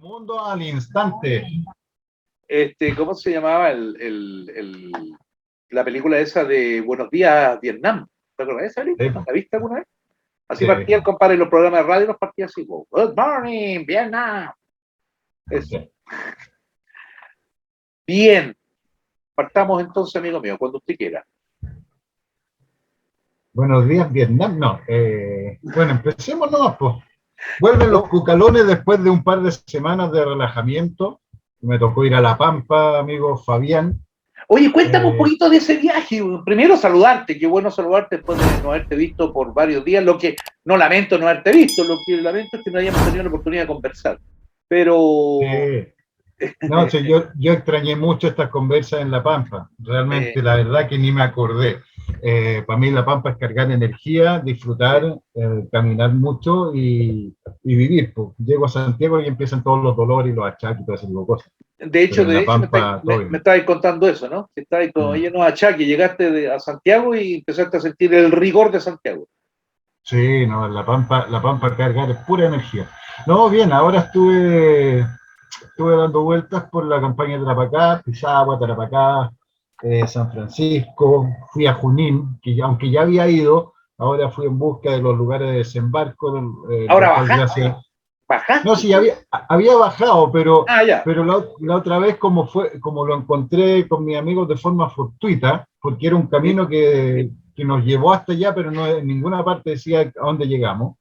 Mundo al instante. ¿Cómo se llamaba la película esa de Buenos Días, Vietnam? ¿Te acuerdas de esa película? ¿La viste alguna vez? Así partía el compadre en los programas de radio, nos partía así, Good morning, Vietnam. Eso. Bien. Partamos entonces, amigo mío, cuando usted quiera. Buenos días, Vietnam. No. Bueno, empecemos nomás, pues. Vuelven los cucalones después de un par de semanas de relajamiento. Me tocó ir a La Pampa, amigo Fabián. Oye, cuéntame un poquito de ese viaje. Primero saludarte, qué bueno saludarte después de no haberte visto por varios días. Lo que no lamento no haberte visto, lo que lamento es que no hayamos tenido la oportunidad de conversar. Pero... No, sí, yo extrañé mucho estas conversas en La Pampa. Realmente, la verdad que ni me acordé. Para mí La Pampa es cargar energía, disfrutar, caminar mucho y vivir. Pues. Llego a Santiago y empiezan todos los dolores y los achaques y todas esas cosas. De hecho, me estabas contando eso, ¿no? Que estabas como lleno de achaques, llegaste a Santiago y empezaste a sentir el rigor de Santiago. Sí, no, La Pampa cargar es pura energía. No, bien, ahora estuve dando vueltas por la campaña de Tarapacá, Pisagua, Tarapacá, San Francisco, fui a Junín, que aunque ya había ido, ahora fui en busca de los lugares de desembarco. Ahora bajaste. ¿Bajaste? No, sí, había bajado, pero la otra vez como lo encontré con mis amigos de forma fortuita, porque era un camino que nos llevó hasta allá, pero no en ninguna parte decía a dónde llegamos.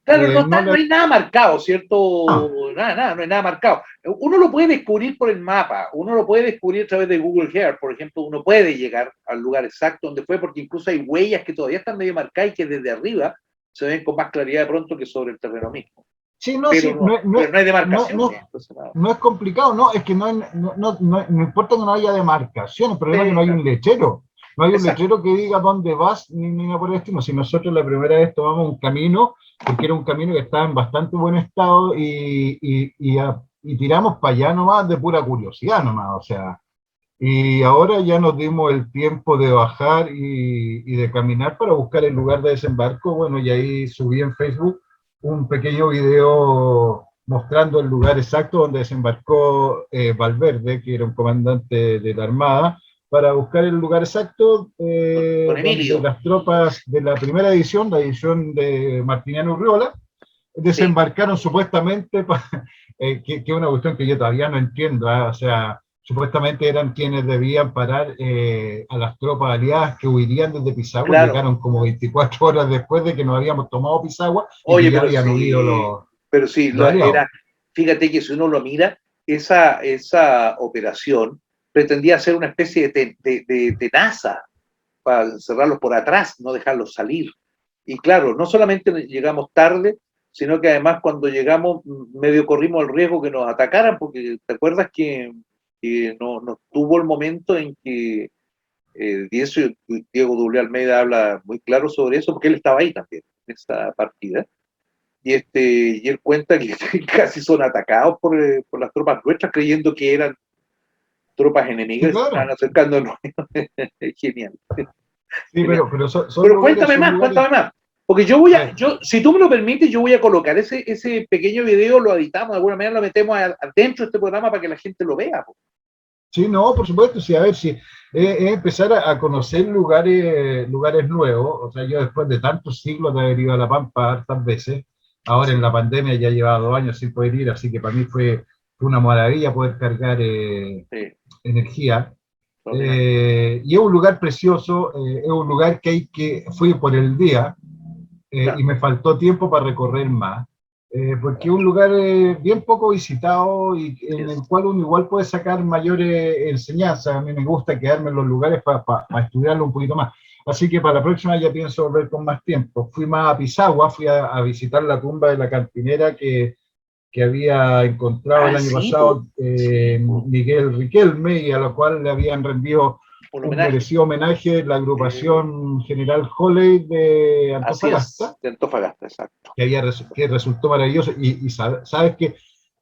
Claro, no hay nada marcado, ¿cierto? No hay nada marcado. Uno lo puede descubrir por el mapa, uno lo puede descubrir a través de Google Earth, por ejemplo, uno puede llegar al lugar exacto donde fue, porque incluso hay huellas que todavía están medio marcadas y que desde arriba se ven con más claridad de pronto que sobre el terreno mismo. Sí, no, pero no hay demarcación. No es complicado, no, es que no importa que no haya demarcación, el problema es que no hay un lechero. No hay un lechero que diga dónde vas ni nada por el estilo. Si nosotros la primera vez tomamos un camino, porque era un camino que estaba en bastante buen estado y tiramos para allá nomás de pura curiosidad nomás, o sea. Y ahora ya nos dimos el tiempo de bajar y de caminar para buscar el lugar de desembarco. Bueno, y ahí subí en Facebook un pequeño video mostrando el lugar exacto donde desembarcó Valverde, que era un comandante de la Armada, para buscar el lugar exacto donde las tropas de la primera edición, la edición de Martiniano Urriola, desembarcaron supuestamente, que es una cuestión que yo todavía no entiendo, o sea, supuestamente eran quienes debían parar a las tropas aliadas que huirían desde Pisagua. Claro. Llegaron como 24 horas después de que nos habíamos tomado Pisagua y que ya habían huido los... Pero sí, fíjate que si uno lo mira, esa operación pretendía ser una especie de tenaza para encerrarlos por atrás, no dejarlos salir. Y claro, no solamente llegamos tarde, sino que además cuando llegamos medio corrimos el riesgo que nos atacaran, porque te acuerdas que no tuvo el momento en que Diego W. Almeida habla muy claro sobre eso, porque él estaba ahí también, en esa partida, y él cuenta que casi son atacados por las tropas nuestras, creyendo que eran tropas enemigas, sí, claro. Estaban acercándonos. Genial. Sí, pero cuéntame más. Porque si tú me lo permites, yo voy a colocar ese pequeño video, lo editamos, de alguna manera lo metemos adentro de este programa para que la gente lo vea. Sí, no, por supuesto, sí, a ver si empezar a conocer lugares nuevos. O sea, yo después de tantos siglos de haber ido a La Pampa hartas veces, ahora en la pandemia ya llevaba 2 años sin poder ir, así que para mí fue una maravilla poder cargar energía. Y es un lugar precioso, es un lugar fui por el día y me faltó tiempo para recorrer más. Porque es un lugar bien poco visitado y en el cual uno igual puede sacar mayores enseñanzas. A mí me gusta quedarme en los lugares para estudiarlo un poquito más. Así que para la próxima ya pienso volver con más tiempo. Fui más a Pisagua, fui a visitar la tumba de la cantinera que había encontrado el año pasado Miguel Riquelme, y a la cual le habían rendido un merecido homenaje la agrupación General Holley de Antofagasta. De Antofagasta, exacto. Que resultó maravilloso. Y sabes que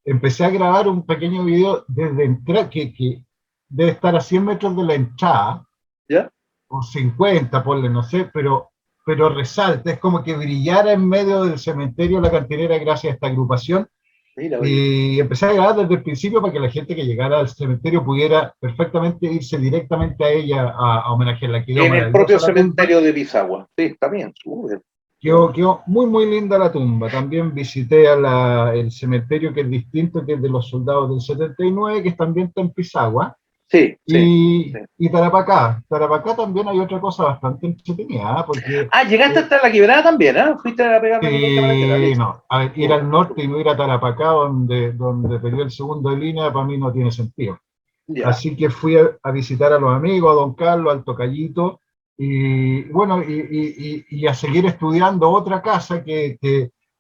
empecé a grabar un pequeño video desde entrar, que debe estar a 100 metros de la entrada, ¿ya? O 50, ponle, no sé, pero resalta, es como que brillara en medio del cementerio la cantinera gracias a esta agrupación. Mira, oye. Y empecé a grabar desde el principio para que la gente que llegara al cementerio pudiera perfectamente irse directamente a ella a homenajearla. Quedó En el propio maravillosa la tumba. cementerio de Pisagua. Sí, está bien, súper. Quedó muy, muy linda la tumba. También visité el cementerio que es distinto, que es de los soldados del 79, que también está en Pisagua. Sí, sí, sí. Y Tarapacá. Tarapacá también hay otra cosa bastante entretenida, ¿eh? Porque Ah, llegaste hasta la quebrada también, ¿ah? Fuiste a pegar una vuelta para la quebrada, sí, listo. no, a ver, ir al norte y no ir a Tarapacá, donde peleó el segundo de línea, para mí no tiene sentido. Ya. Así que fui a visitar a los amigos, a Don Carlos, al Tocayito, y bueno, y a seguir estudiando otra casa que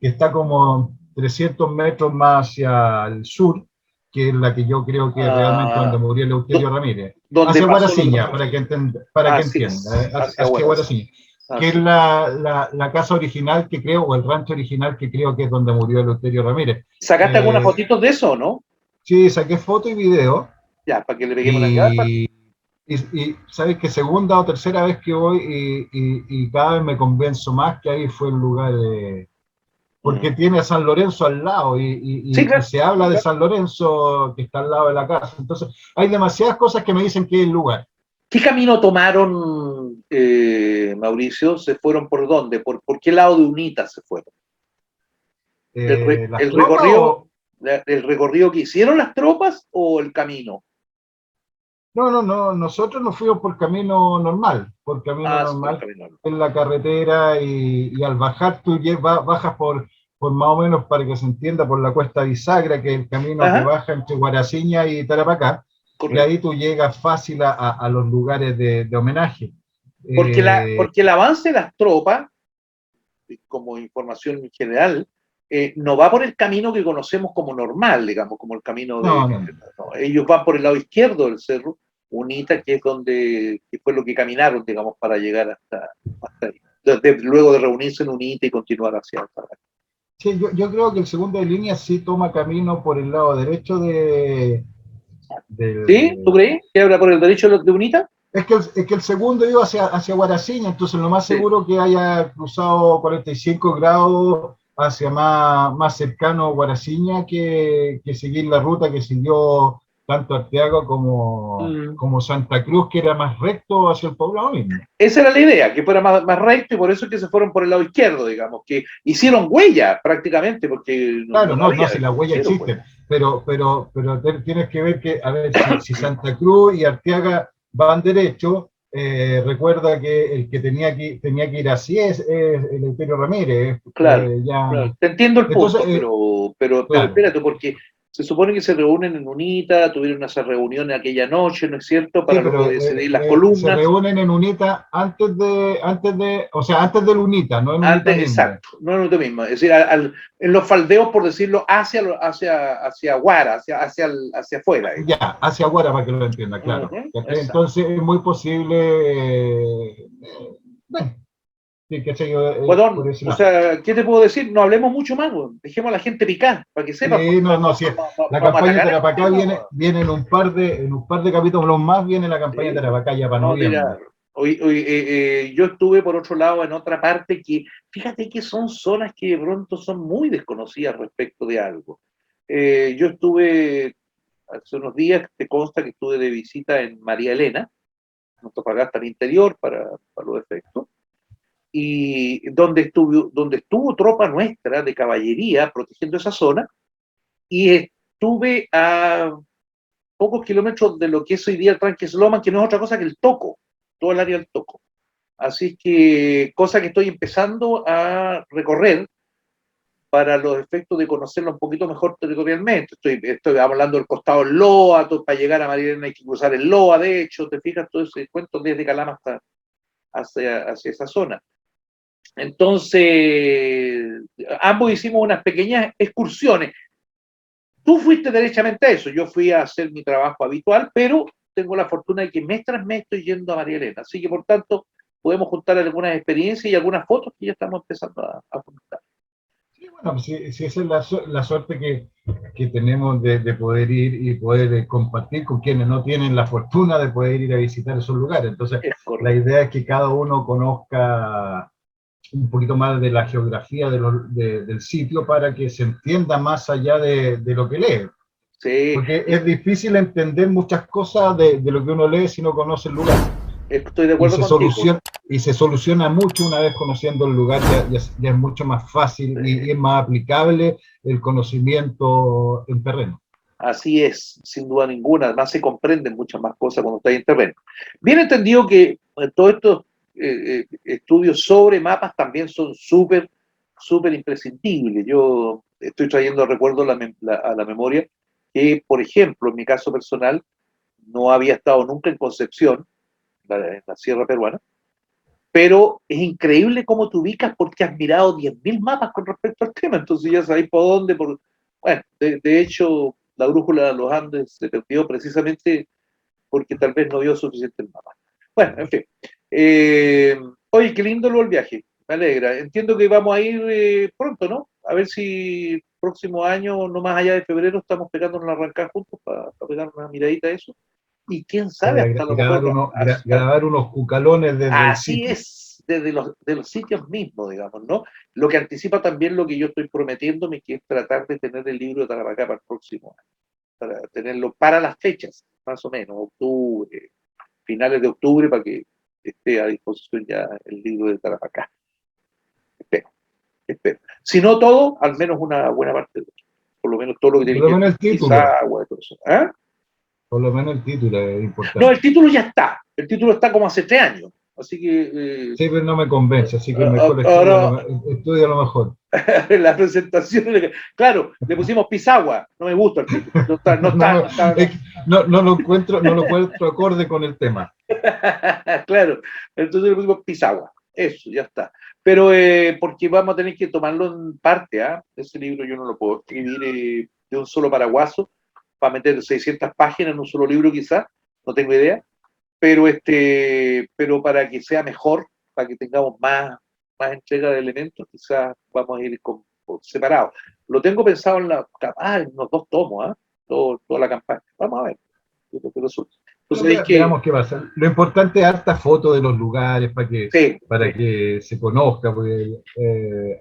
está como 300 metros más hacia el sur, que es la que yo creo que es realmente donde Ah, murió Eleuterio Ramírez. donde Hacia pasó lo que Guaraciña, pasó. para que Así entienda, es, hacia hacia Huaraz. Guaraciña, que es Así. la casa original que creo, o el rancho original que creo que es donde murió Eleuterio Ramírez. ¿Sacaste algunas fotitos de eso o no? Sí, saqué foto y video. Ya, para que le peguemos una mirada. Y, sabes que segunda o tercera vez que voy y cada vez me convenzo más que ahí fue el lugar de... Porque Mm. tiene a San Lorenzo al lado Sí, y claro. se habla de Claro. San Lorenzo que está al lado de la casa. Entonces hay demasiadas cosas que me dicen que es el lugar. ¿Qué camino tomaron, Mauricio? ¿Se fueron por dónde? ¿Por qué lado de Unita se fueron? ¿Las El tropas recorrido, o...? el recorrido que hicieron las tropas o el camino? No, nosotros nos fuimos por camino Ah, sí, por el normal camino. en la carretera y al bajar tú bajas por más o menos para que se entienda por la cuesta bisagra, que es el camino que Ajá, baja entre Guaraciña y Tarapacá, y ahí correcto. tú llegas fácil a los lugares de homenaje. Eh, Porque el avance de las tropas, como información general, no va por el camino que conocemos como normal, digamos, como el camino de... no. No, ellos van por el lado izquierdo del cerro, Unita, que es donde que fue lo que caminaron, digamos, para llegar hasta ahí. Luego de reunirse en Unita y continuar hacia atrás. Sí, yo creo que el segundo de línea sí toma camino por el lado derecho ¿Sí? ¿Tú del, crees que habla por el derecho de Unita? Es que el segundo iba hacia Guaraciña, entonces lo más Sí. seguro que haya cruzado 45 grados hacia más cercano a Guaraciña que seguir la ruta que siguió tanto Arteaga Mm. como Santa Cruz, que era más recto hacia el poblado mismo. Esa era la idea, que fuera más recto y por eso es que se fueron por el lado izquierdo, digamos, que hicieron huella prácticamente, porque Claro, no no, había, si las huellas hicieron huella. existen, pero tienes que ver que, a ver, si Santa Cruz y Arteaga van derecho, recuerda que el que tenía que ir así es el Euterio Ramírez. Claro, Ya. claro. Te entiendo el Entonces, punto, pero claro, espérate, porque se supone que se reúnen en UNITA, tuvieron esa reunión aquella noche, ¿no es cierto?, sí, para luego pero decidir las se columnas. reúnen en UNITA o sea, antes del UNITA, no en UNITA mismo. Exacto, no es lo mismo. Es decir, en los faldeos, por decirlo, hacia Guara, hacia afuera. Ya, hacia Guara para que lo entienda, claro. Ujú, exacto. Entonces es muy posible, bueno, sí, que se por Guatón, ese o lado. sea, ¿qué te puedo decir? No hablemos mucho más, weón. Dejemos a la gente picar, para que sepan, porque No, sí, la vamos a campaña de atacar el Tarapacá tema, viene en un par de capítulos más, viene la campaña de sí, Tarapacá ya para no, mira, noviembre. yo estuve por otro lado en otra parte que, fíjate que son zonas que de pronto son muy desconocidas respecto de algo. Yo estuve hace unos días, te consta que estuve de visita en María Elena, en Antofagasta al interior para los efectos, y donde estuvo tropa nuestra de caballería protegiendo esa zona, y estuve a pocos kilómetros de lo que es hoy día el Tranque Sloman, que no es otra cosa que el Toco, todo el área del Toco. Así que, cosa que estoy empezando a recorrer para los efectos de conocerlo un poquito mejor territorialmente. Estoy hablando del costado del Loa, para llegar a Marilena hay que cruzar el Loa, de hecho, te fijas, todo ese cuento desde Calama hasta hacia esa zona. Entonces, ambos hicimos unas pequeñas excursiones. Tú fuiste derechamente a eso, yo fui a hacer mi trabajo habitual, pero tengo la fortuna de que mes tras mes estoy yendo a María Elena, así que por tanto podemos juntar algunas experiencias y algunas fotos que ya estamos empezando a juntar. Sí, bueno, pues sí, esa es la suerte que tenemos de poder ir y poder compartir con quienes no tienen la fortuna de poder ir a visitar esos lugares. Entonces, Es la correcto. idea es que cada uno conozca un poquito más de la geografía del sitio para que se entienda más allá de lo que lee. Sí, Porque es difícil entender muchas cosas de lo que uno lee si no conoce el lugar. estoy de Y acuerdo contigo. se soluciona mucho una vez conociendo el lugar, ya es mucho más fácil y es más aplicable el conocimiento en terreno. Así es, sin duda ninguna. Además se comprenden muchas más cosas cuando está en terreno. Bien entendido que todos estos estudios sobre mapas también son súper, súper imprescindibles. Yo estoy trayendo recuerdo a la memoria que, por ejemplo, en mi caso personal, no había estado nunca en Concepción, en la sierra peruana, pero es increíble cómo te ubicas porque has mirado 10.000 mapas con respecto al tema, entonces ya sabéis por dónde. Bueno, de hecho, la brújula de los Andes se perdió precisamente porque tal vez no vio suficientes mapas. Bueno, en fin. Oye, qué lindo lo el viaje, me alegra. Entiendo que vamos a ir pronto, ¿no? A ver si próximo año, no más allá de febrero, estamos pegándonos la arrancada juntos para pegar una miradita a eso. Y quién sabe, hasta lo mejor Grabar unos cucalones desde el así sitio. es, desde de los sitios mismos, digamos, ¿no? Lo que anticipa también lo que yo estoy prometiéndome, que es tratar de tener el libro de Tarapacá para el próximo año, para tenerlo para las fechas, más o menos, octubre, finales de octubre, para que esté a disposición ya el libro de Tarapacá. Espero, espero. Si no todo, al menos una buena parte de ello. Por lo menos todo lo que tiene Por lo que ver menos con el título. Pisagua y todo eso. ¿Ah? Por lo menos el título es No, importante. el título ya está. El título está como hace 3 años. Así que Sí, pero no me convence, así que mejor ahora estudia lo mejor. la presentación, claro, le pusimos Pisagua, no me gusta el título, no está, no está, no No, está, no. no lo encuentro acorde con el tema. Claro, entonces le pusimos Pisagua, eso, ya está. Pero porque vamos a tener que tomarlo en parte, ¿ah? Ese libro yo no lo puedo escribir de un solo paraguaso para meter 600 páginas en un solo libro quizás, no tengo idea, pero para que sea mejor, para que tengamos más entrega de elementos, quizás vamos a ir por separado. Lo tengo pensado en unos 2 tomos, ¿ah? Toda la campaña. Vamos a ver lo que resulta. Bueno, Entonces hay que, veamos qué pasa. Lo importante es harta foto de los lugares sí, para sí, que se conozca, porque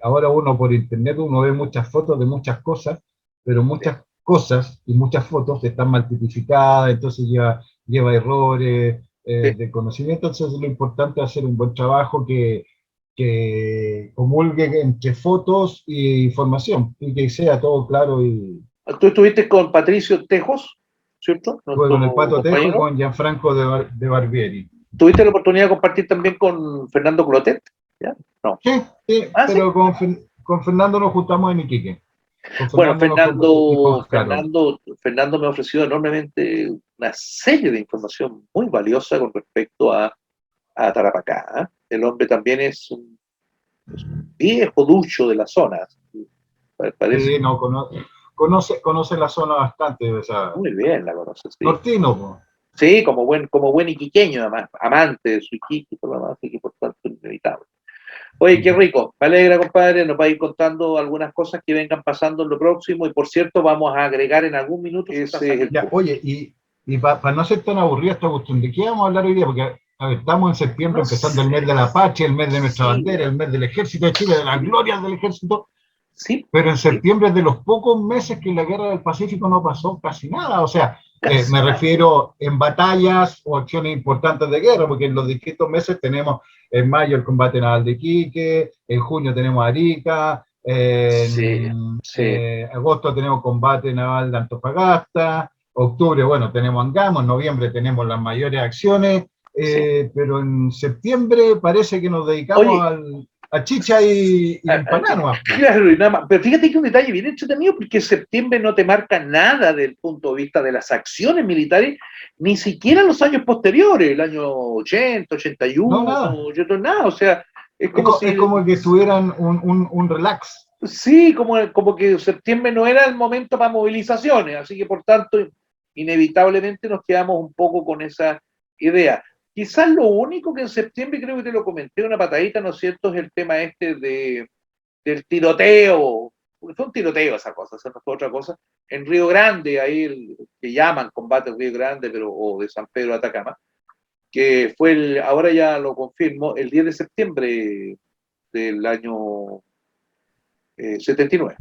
ahora uno por internet uno ve muchas fotos de muchas cosas, pero sí, muchas cosas y muchas fotos están mal tipificadas, entonces lleva errores sí. de conocimiento, entonces lo importante es hacer un buen trabajo que comulgue entre fotos e información y que sea todo claro. Y Tú estuviste con Patricio Tejos, ¿cierto? estuve con el Nuestro Pato Tejo y compañero. con Gianfranco de Barbieri. ¿Tuviste la oportunidad de compartir también con Fernando Clotet? ¿Ya? No. Sí, sí, Ah, sí. pero con Fernando nos juntamos en Iquique. Con Bueno, Fernando y con Harold. Fernando me ha ofrecido enormemente una serie de información muy valiosa con respecto a Tarapacá. ¿Ah? El hombre también es un viejo ducho de la zona. Parece Sí, no, conoce la zona bastante, o sea, muy bien, la conoce, sí. nortino, po. Sí, como buen iquiqueño, además, amante de su Iquique y por lo demás, así que por tanto inevitable. Oye, qué rico, me alegra, compadre, nos va a ir contando algunas cosas que vengan pasando en lo próximo y por cierto vamos a agregar en algún minuto ese es el Ya, punto. oye, y para no ser tan aburrida esta cuestión, ¿de qué vamos a hablar hoy día? Porque a ver, estamos en septiembre No empezando sé, el mes de la Apache, el mes de nuestra sí, bandera, el mes del Ejército de Chile, de las glorias del Ejército, sí, pero en sí, septiembre es de los pocos meses que en la Guerra del Pacífico no pasó casi nada. O sea, casi me nada. refiero en batallas o acciones importantes de guerra, porque en los distintos meses tenemos en mayo el combate naval de Iquique, en junio tenemos Arica, Sí, en sí. agosto tenemos combate naval de Antofagasta, octubre, bueno, tenemos Angamos, en noviembre tenemos las mayores acciones, Sí. pero en septiembre parece que nos dedicamos Oye, a chicha y empanada nomás, po. claro, y nada más. Pero fíjate que un detalle bien entretenido, porque septiembre no te marca nada del punto de vista de las acciones militares, ni siquiera los años posteriores, el año 80, No, 81, nada. nada. O sea, es como Es si, como que tuvieran un relax. sí, como que septiembre no era el momento para movilizaciones, así que por tanto, inevitablemente nos quedamos un poco con esa idea. Quizás lo único que en septiembre, creo que te lo comenté una patadita, ¿no es cierto?, es el tema este del tiroteo, porque fue un tiroteo esa cosa, esa no fue otra cosa, en Río Grande, ahí que llaman combate en Río Grande, o de San Pedro de Atacama, que fue ahora ya lo confirmo, el 10 de septiembre, del año 79,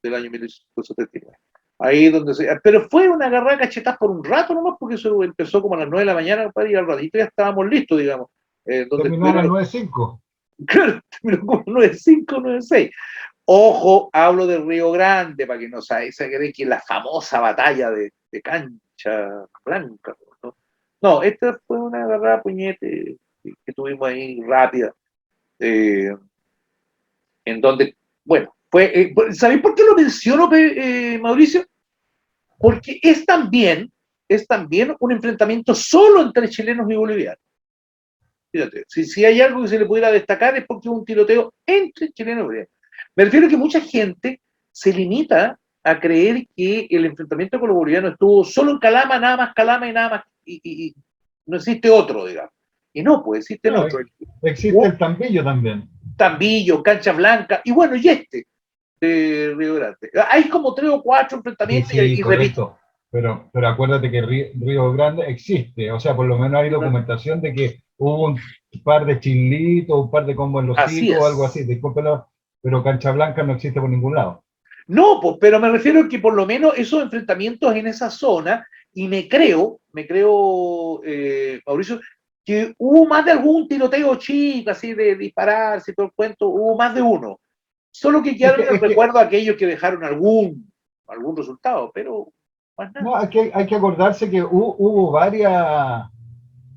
del año 1979. Ahí donde pero fue una agarrada cachetada por un rato nomás, porque eso empezó como a las 9 de la mañana, y al ratito ya estábamos listos, digamos. Terminó a las 9:05. Claro, terminó como 9:05, 9:06. Ojo, hablo de Río Grande, para que no se creen que es la famosa batalla de Cancha Blanca, ¿no? No, esta fue una agarrada puñete que tuvimos ahí rápida, en donde, bueno, ¿sabéis por qué lo menciono, Mauricio? Porque es también un enfrentamiento solo entre chilenos y bolivianos. Fíjate, si hay algo que se le pudiera destacar es porque hubo un tiroteo entre chilenos y bolivianos. Me refiero a que mucha gente se limita a creer que el enfrentamiento con los bolivianos estuvo solo en Calama, nada más Calama y nada más, y no existe otro, digamos. Y no, pues existen otros. Existe el Tambillo también. Tambillo, Cancha Blanca, y bueno, y de Río Grande. Hay como 3 o 4 enfrentamientos y repito. Pero acuérdate que Río Grande existe, o sea, por lo menos hay documentación de que hubo un par de chilitos, un par de combos en los sitios o algo así, discúlpelo, pero Cancha Blanca no existe por ningún lado. No, pues, pero me refiero a que por lo menos esos enfrentamientos en esa zona, y me creo, Mauricio, que hubo más de algún tiroteo chico, así de dispararse, todo el cuento, hubo más de uno. Solo que quedaron en el recuerdo aquellos que dejaron algún resultado, pero más nada. No, hay que acordarse que hubo varias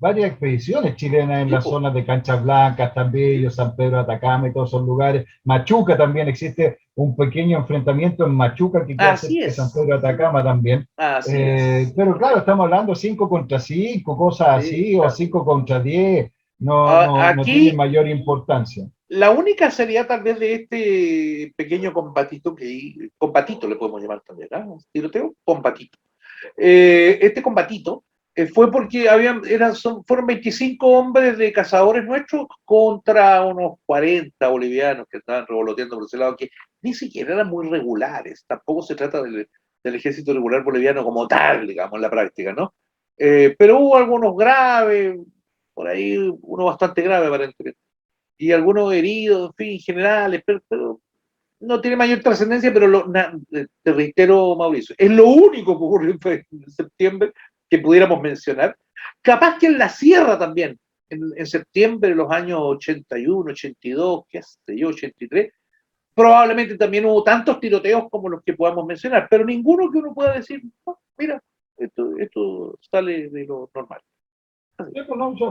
expediciones chilenas en las zonas de Canchas Blancas, Tambillo, San Pedro de Atacama y todos esos lugares. Machuca también existe un pequeño enfrentamiento en Machuca que queda cerca de San Pedro de Atacama también. Pero claro, estamos hablando 5 contra 5, cosas así, claro. O 5 contra 10. No tiene mayor importancia. La única sería tal vez de este pequeño combatito combatito le podemos llamar también, ¿no? Tiroteo, combatito. Este combatito fue porque fueron 25 hombres de cazadores nuestros contra unos 40 bolivianos que estaban revoloteando por ese lado, que ni siquiera eran muy regulares. Tampoco se trata del ejército regular boliviano como tal, digamos, en la práctica, ¿no? Pero hubo algunos graves, por ahí uno bastante grave aparentemente, y algunos heridos, en fin, generales, pero no tiene mayor trascendencia, pero te reitero, Mauricio, es lo único que ocurrió en septiembre que pudiéramos mencionar. Capaz que en la sierra también, en septiembre de los años 81, 82, qué sé yo, 83, probablemente también hubo tantos tiroteos como los que podamos mencionar, pero ninguno que uno pueda decir, oh, mira, esto sale de lo normal.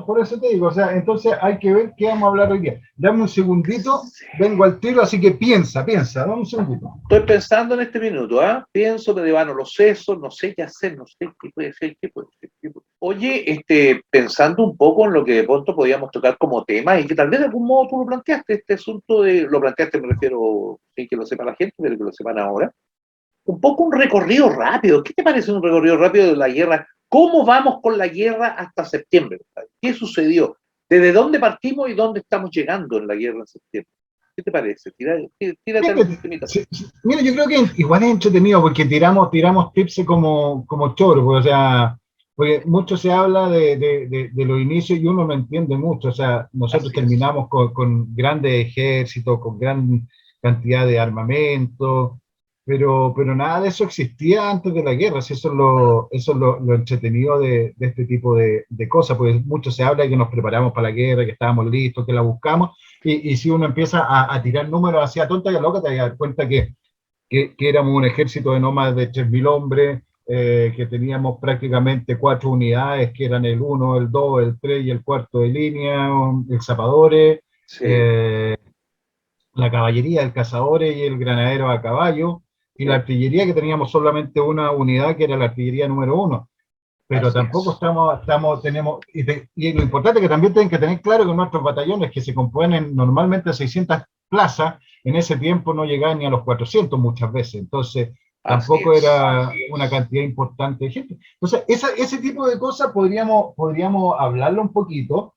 Por eso te digo, o sea, entonces hay que ver qué vamos a hablar hoy día. Dame un segundito, vengo al tiro, así que piensa, dame un segundito. Estoy pensando en este minuto, pienso, me devano los sesos, no sé qué hacer, no sé qué puede ser, qué puede ser. Oye, pensando un poco en lo que de pronto podíamos tocar como tema, y que tal vez de algún modo tú lo planteaste, este asunto lo planteaste, me refiero, sin que lo sepa la gente, pero que lo sepan ahora, un poco un recorrido rápido. ¿Qué te parece un recorrido rápido de la guerra? ¿Cómo vamos con la guerra hasta septiembre? ¿Qué sucedió? ¿Desde dónde partimos y dónde estamos llegando en la guerra en septiembre? ¿Qué te parece? Tírate algún temita. Mira, yo creo que igual es entretenido porque tiramos tips como choro, o sea, porque mucho se habla de los inicios y uno no entiende mucho, o sea, nosotros terminamos con grandes ejércitos, con gran cantidad de armamento, pero nada de eso existía antes de la guerra, si eso es lo entretenido de este tipo de cosas, porque mucho se habla de que nos preparamos para la guerra, que estábamos listos, que la buscamos, y si uno empieza a tirar números hacia tonta y loca, te das cuenta que éramos un ejército de no más de 3.000 hombres, que teníamos prácticamente 4 unidades, que eran el 1, el 2, el 3 y el 4 de línea, el zapadores, sí. La caballería, el cazadores y el granadero a caballo, y la artillería, que teníamos solamente una unidad, que era la artillería número 1. Pero así tampoco tenemos, y lo importante es que también tienen que tener claro que nuestros batallones, que se componen normalmente de 600 plazas, en ese tiempo no llegaban ni a los 400 muchas veces, entonces tampoco era una cantidad importante de gente. Entonces, ese tipo de cosas podríamos hablarlo un poquito,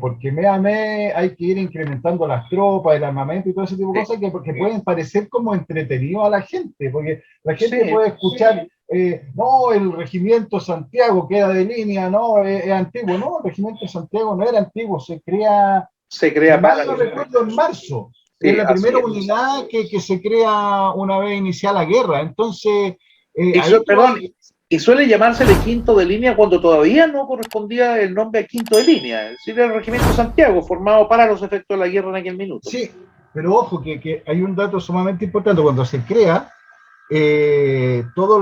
porque mes a mes hay que ir incrementando las tropas, el armamento y todo ese tipo de cosas que pueden parecer como entretenido a la gente, porque la gente puede escuchar, no, el regimiento Santiago queda de línea, no, es antiguo. No, el regimiento Santiago no era antiguo, se crea se crea para... No recuerdo, en marzo. Sí, es la primera unidad que se crea una vez iniciada la guerra. Entonces, y suele llamársele quinto de línea cuando todavía no correspondía el nombre a quinto de línea. Es decir, el Regimiento Santiago, formado para los efectos de la guerra en aquel minuto. Sí, pero ojo, que hay un dato sumamente importante. Cuando se crea, todo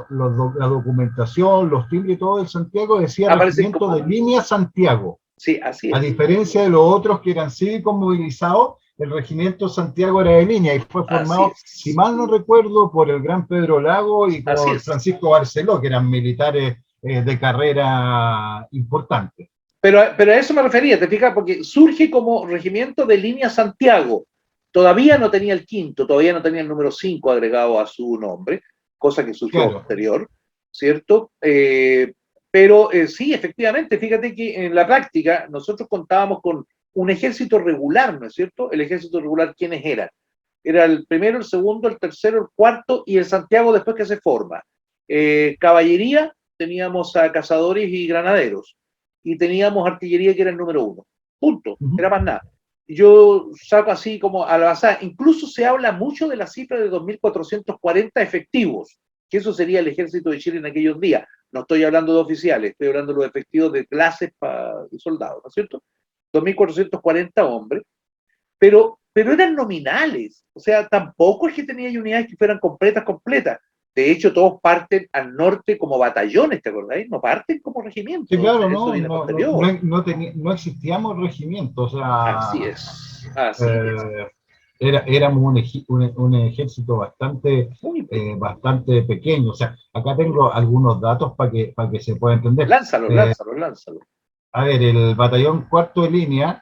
la documentación, los timbres y todo del Santiago decía Regimiento de Línea Santiago. Sí, así es. A diferencia de los otros que eran cívicos movilizados, el Regimiento Santiago era de línea y fue formado, si mal no recuerdo, por el gran Pedro Lago y por Francisco Barceló, que eran militares de carrera importante. Pero a eso me refería, te fijas, porque surge como Regimiento de Línea Santiago. Todavía no tenía el quinto, todavía no tenía el número 5 agregado a su nombre, cosa que surgió posterior, ¿cierto? Pero sí, efectivamente, fíjate que en la práctica nosotros contábamos con un ejército regular, ¿no es cierto? El ejército regular, ¿quiénes eran? Era el primero, el segundo, el tercero, el cuarto y el Santiago después que se forma. Caballería, teníamos a cazadores y granaderos, y teníamos artillería que era el número 1. Punto, era más nada. Yo saco así como al azar, incluso se habla mucho de la cifra de 2.440 efectivos, que eso sería el ejército de Chile en aquellos días. No estoy hablando de oficiales, estoy hablando de los efectivos de clases y soldados, ¿no es cierto? 2.440 hombres, pero eran nominales, o sea, tampoco es que tenía unidades que fueran completas. De hecho, todos parten al norte como batallones, ¿te acordáis? No parten como regimientos. Sí, claro, no existíamos regimientos, o sea... Así es. Éramos un ejército bastante pequeño. O sea, acá tengo algunos datos para que se pueda entender. Lánzalo. A ver, el batallón cuarto de línea,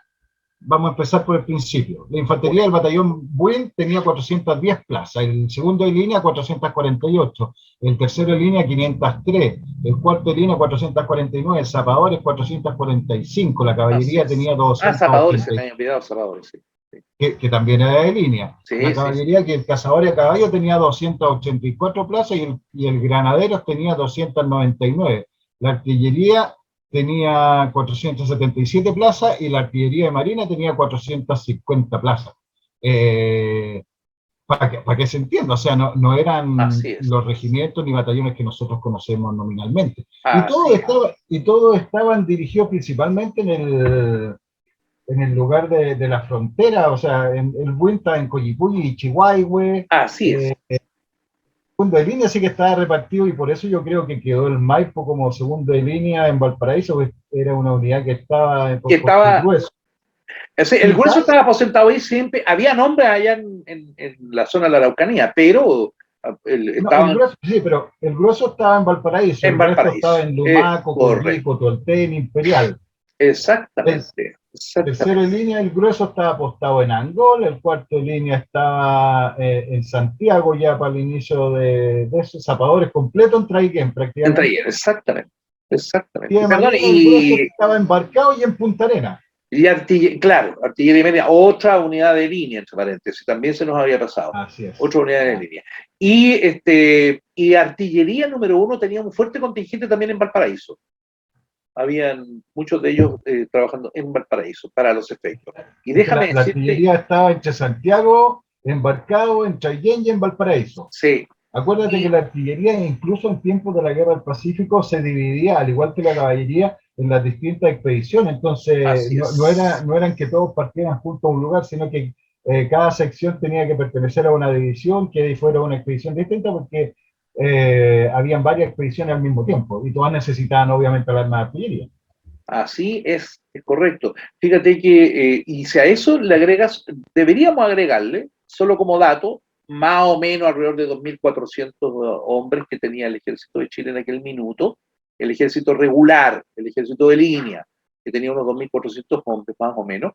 vamos a empezar por el principio. La infantería del batallón Buin tenía 410 plazas, el segundo de línea 448, el tercero de línea 503, el cuarto de línea 449, zapadores 445, la caballería tenía 280. Zapadores, se me había olvidado zapadores, sí. Que también era de línea. La caballería, que el cazador a caballo tenía 284 plazas y el granaderos tenía 299. La artillería tenía 477 plazas y la artillería de marina tenía 450 plazas. Para que se entienda, o sea, no eran los regimientos ni batallones que nosotros conocemos nominalmente. Y todos estaban dirigidos principalmente en el lugar de la frontera, o sea, el Buin estaba en Coyipulli y Chihuahua. Así es. Segundo de línea sí que estaba repartido y por eso yo creo que quedó el Maipo como segundo de línea en Valparaíso, que era una unidad que estaba en el grueso. El grueso estaba aposentado ahí siempre, había nombres allá en la zona de la Araucanía, pero pero el grueso estaba en Valparaíso, el resto estaba en Lumaco, Corrico, Tolten, Imperial. Exactamente. Tercero de línea, el grueso estaba apostado en Angola, el cuarto de línea estaba en Santiago ya para el inicio de esos zapadores completo en Traiguén prácticamente. En Traiguén, exactamente. Y el estaba embarcado y en Punta Arenas. Y artillería media, otra unidad de línea, entre paréntesis, también se nos había pasado. Así es. Otra unidad de línea. Y artillería número 1 tenía un fuerte contingente también en Valparaíso. Habían muchos de ellos trabajando en Valparaíso para los efectos. Y déjame la artillería estaba entre Santiago, embarcado en Traiguén y en Valparaíso. Sí. Acuérdate que la artillería, incluso en tiempos de la Guerra del Pacífico, se dividía, al igual que la caballería, en las distintas expediciones. Entonces, no eran que todos partieran juntos a un lugar, sino que cada sección tenía que pertenecer a una división, que fuera una expedición distinta, porque habían varias expediciones al mismo tiempo, y todas necesitaban, obviamente, la arma de artillería. Así es correcto. Fíjate que, y si a eso le agregas, deberíamos agregarle, solo como dato, más o menos alrededor de 2.400 hombres que tenía el ejército de Chile en aquel minuto, el ejército regular, el ejército de línea, que tenía unos 2.400 hombres más o menos,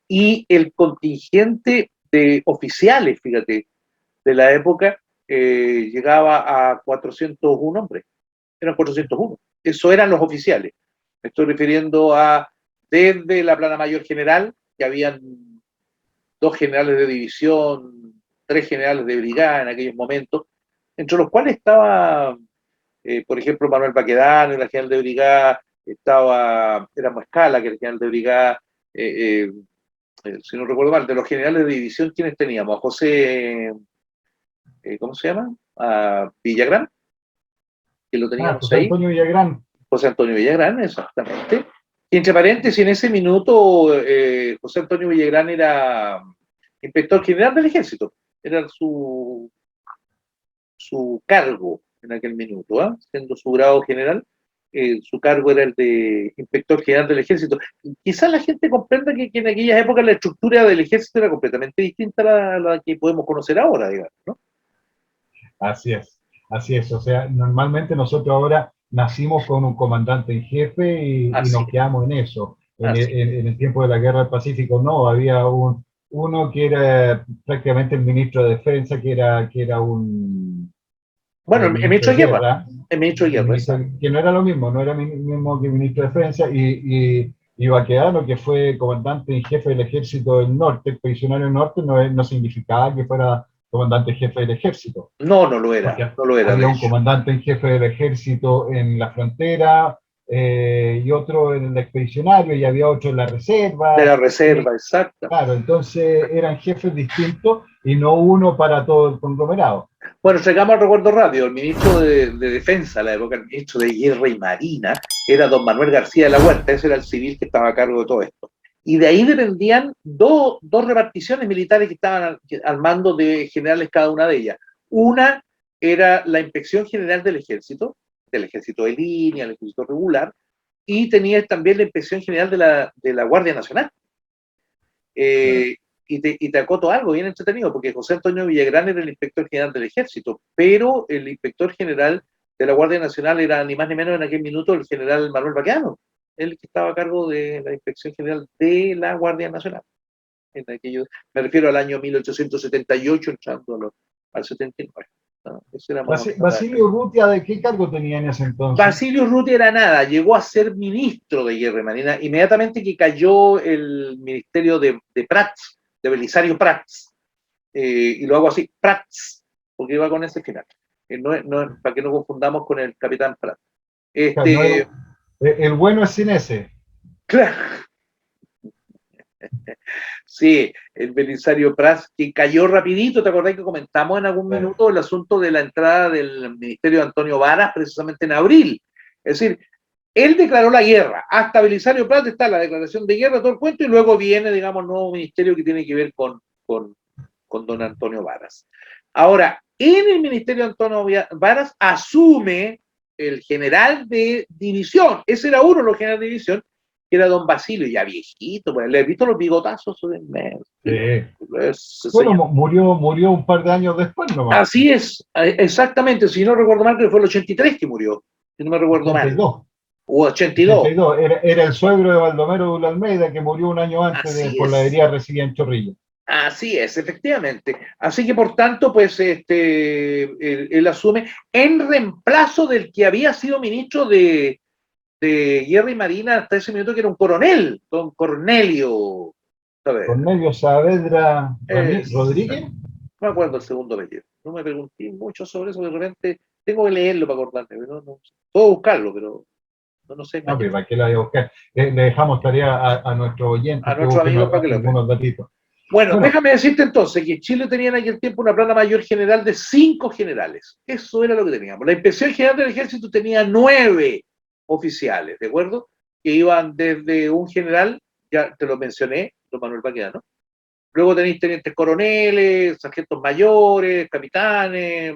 y el contingente de oficiales, fíjate, de la época, llegaba a 401 hombres, eran 401, eso eran los oficiales. Me estoy refiriendo a desde la plana mayor general, que habían 2 generales de división, 3 generales de brigada en aquellos momentos, entre los cuales estaba, por ejemplo, Manuel Baquedano, la general de brigada, era Moescala, que era el general de brigada, si no recuerdo mal, de los generales de división, ¿quiénes teníamos? A José, ¿cómo se llama? A Villagrán, que lo teníamos José ahí. Antonio Villagrán. José Antonio Villagrán, exactamente. Y entre paréntesis, en ese minuto, José Antonio Villagrán era inspector general del ejército. Era su cargo en aquel minuto, ¿eh? Siendo su grado general, su cargo era el de inspector general del ejército. Y quizás la gente comprenda que en aquellas épocas la estructura del ejército era completamente distinta a la que podemos conocer ahora, digamos, ¿no? Así es. O sea, normalmente nosotros ahora nacimos con un comandante en jefe y nos quedamos en eso. En el tiempo de la Guerra del Pacífico no, había uno que era prácticamente el ministro de Defensa, que era un... Bueno, el ministro de Guerra. El ministro de Guerra, que no era lo mismo, no era mismo que ministro de Defensa, y Baquedano, que fue comandante en jefe del Ejército del Norte, el Expedicionario del Norte, no significaba que fuera comandante en jefe del ejército. No lo era. Había un comandante en jefe del ejército en la frontera, y otro en el expedicionario, y había otro en la reserva. De la reserva, exacto. Claro, entonces eran jefes distintos y no uno para todo el conglomerado. Bueno, llegamos al recuerdo rápido. El ministro de Defensa, a la época, el ministro de Guerra y Marina, era don Manuel García de la Huerta. Ese era el civil que estaba a cargo de todo esto. Y de ahí dependían dos reparticiones militares que estaban al mando de generales cada una de ellas. Una era la Inspección General del Ejército de línea, el Ejército regular, y tenía también la Inspección General de la Guardia Nacional. Y te acoto algo bien entretenido, porque José Antonio Villagrán era el inspector general del Ejército, pero el inspector general de la Guardia Nacional era ni más ni menos en aquel minuto el general Manuel Baquedano, el que estaba a cargo de la Inspección General de la Guardia Nacional. Me refiero al año 1878, entrando al 79. ¿No? Basilio Urrutia, ¿de qué cargo tenía en ese entonces? Basilio Urrutia era nada, llegó a ser ministro de Guerra y Marina inmediatamente que cayó el ministerio de Prats, de Belisario Prats, y lo hago así, Prats, porque iba con ese final, para que no confundamos con el capitán Prats. El bueno es sin ese. Claro. Sí, el Belisario Prats, que cayó rapidito. ¿Te acordás que comentamos en algún minuto el asunto de la entrada del ministerio de Antonio Varas precisamente en abril? Es decir, él declaró la guerra. Hasta Belisario Prats está la declaración de guerra, todo el cuento, y luego viene, digamos, nuevo ministerio que tiene que ver con don Antonio Varas. Ahora, en el ministerio de Antonio Varas asume el general de división. Ese era uno de los generales de división, que era don Basilio, ya viejito, pues, le he visto los bigotazos. Bueno, murió un par de años después nomás. Así es, exactamente, si no recuerdo mal, que fue el 83 que murió, si no me recuerdo 82. Mal. O 82. Era el suegro de Baldomero de Almeida, que murió un año antes por la herida recibida en Chorrillos. Así es, efectivamente. Así que, por tanto, pues, él asume en reemplazo del que había sido ministro de Guerra y Marina hasta ese minuto, que era un coronel, don Cornelio Saavedra. Cornelio Saavedra Rodríguez. No me acuerdo el segundo apellido. No me pregunté mucho sobre eso, de repente tengo que leerlo para acordarme. No, puedo buscarlo, pero no sé. No, ¿para qué la voy a buscar? Le dejamos tarea a nuestros oyentes. A nuestros amigos para que lo algunos datitos. Bueno, déjame decirte entonces que Chile tenía en aquel tiempo una plana mayor general de 5 generales. Eso era lo que teníamos. La Inspección General del Ejército tenía 9 oficiales, ¿de acuerdo? Que iban desde un general, ya te lo mencioné, don Manuel Baquedano. Luego tenéis tenientes coroneles, sargentos mayores, capitanes,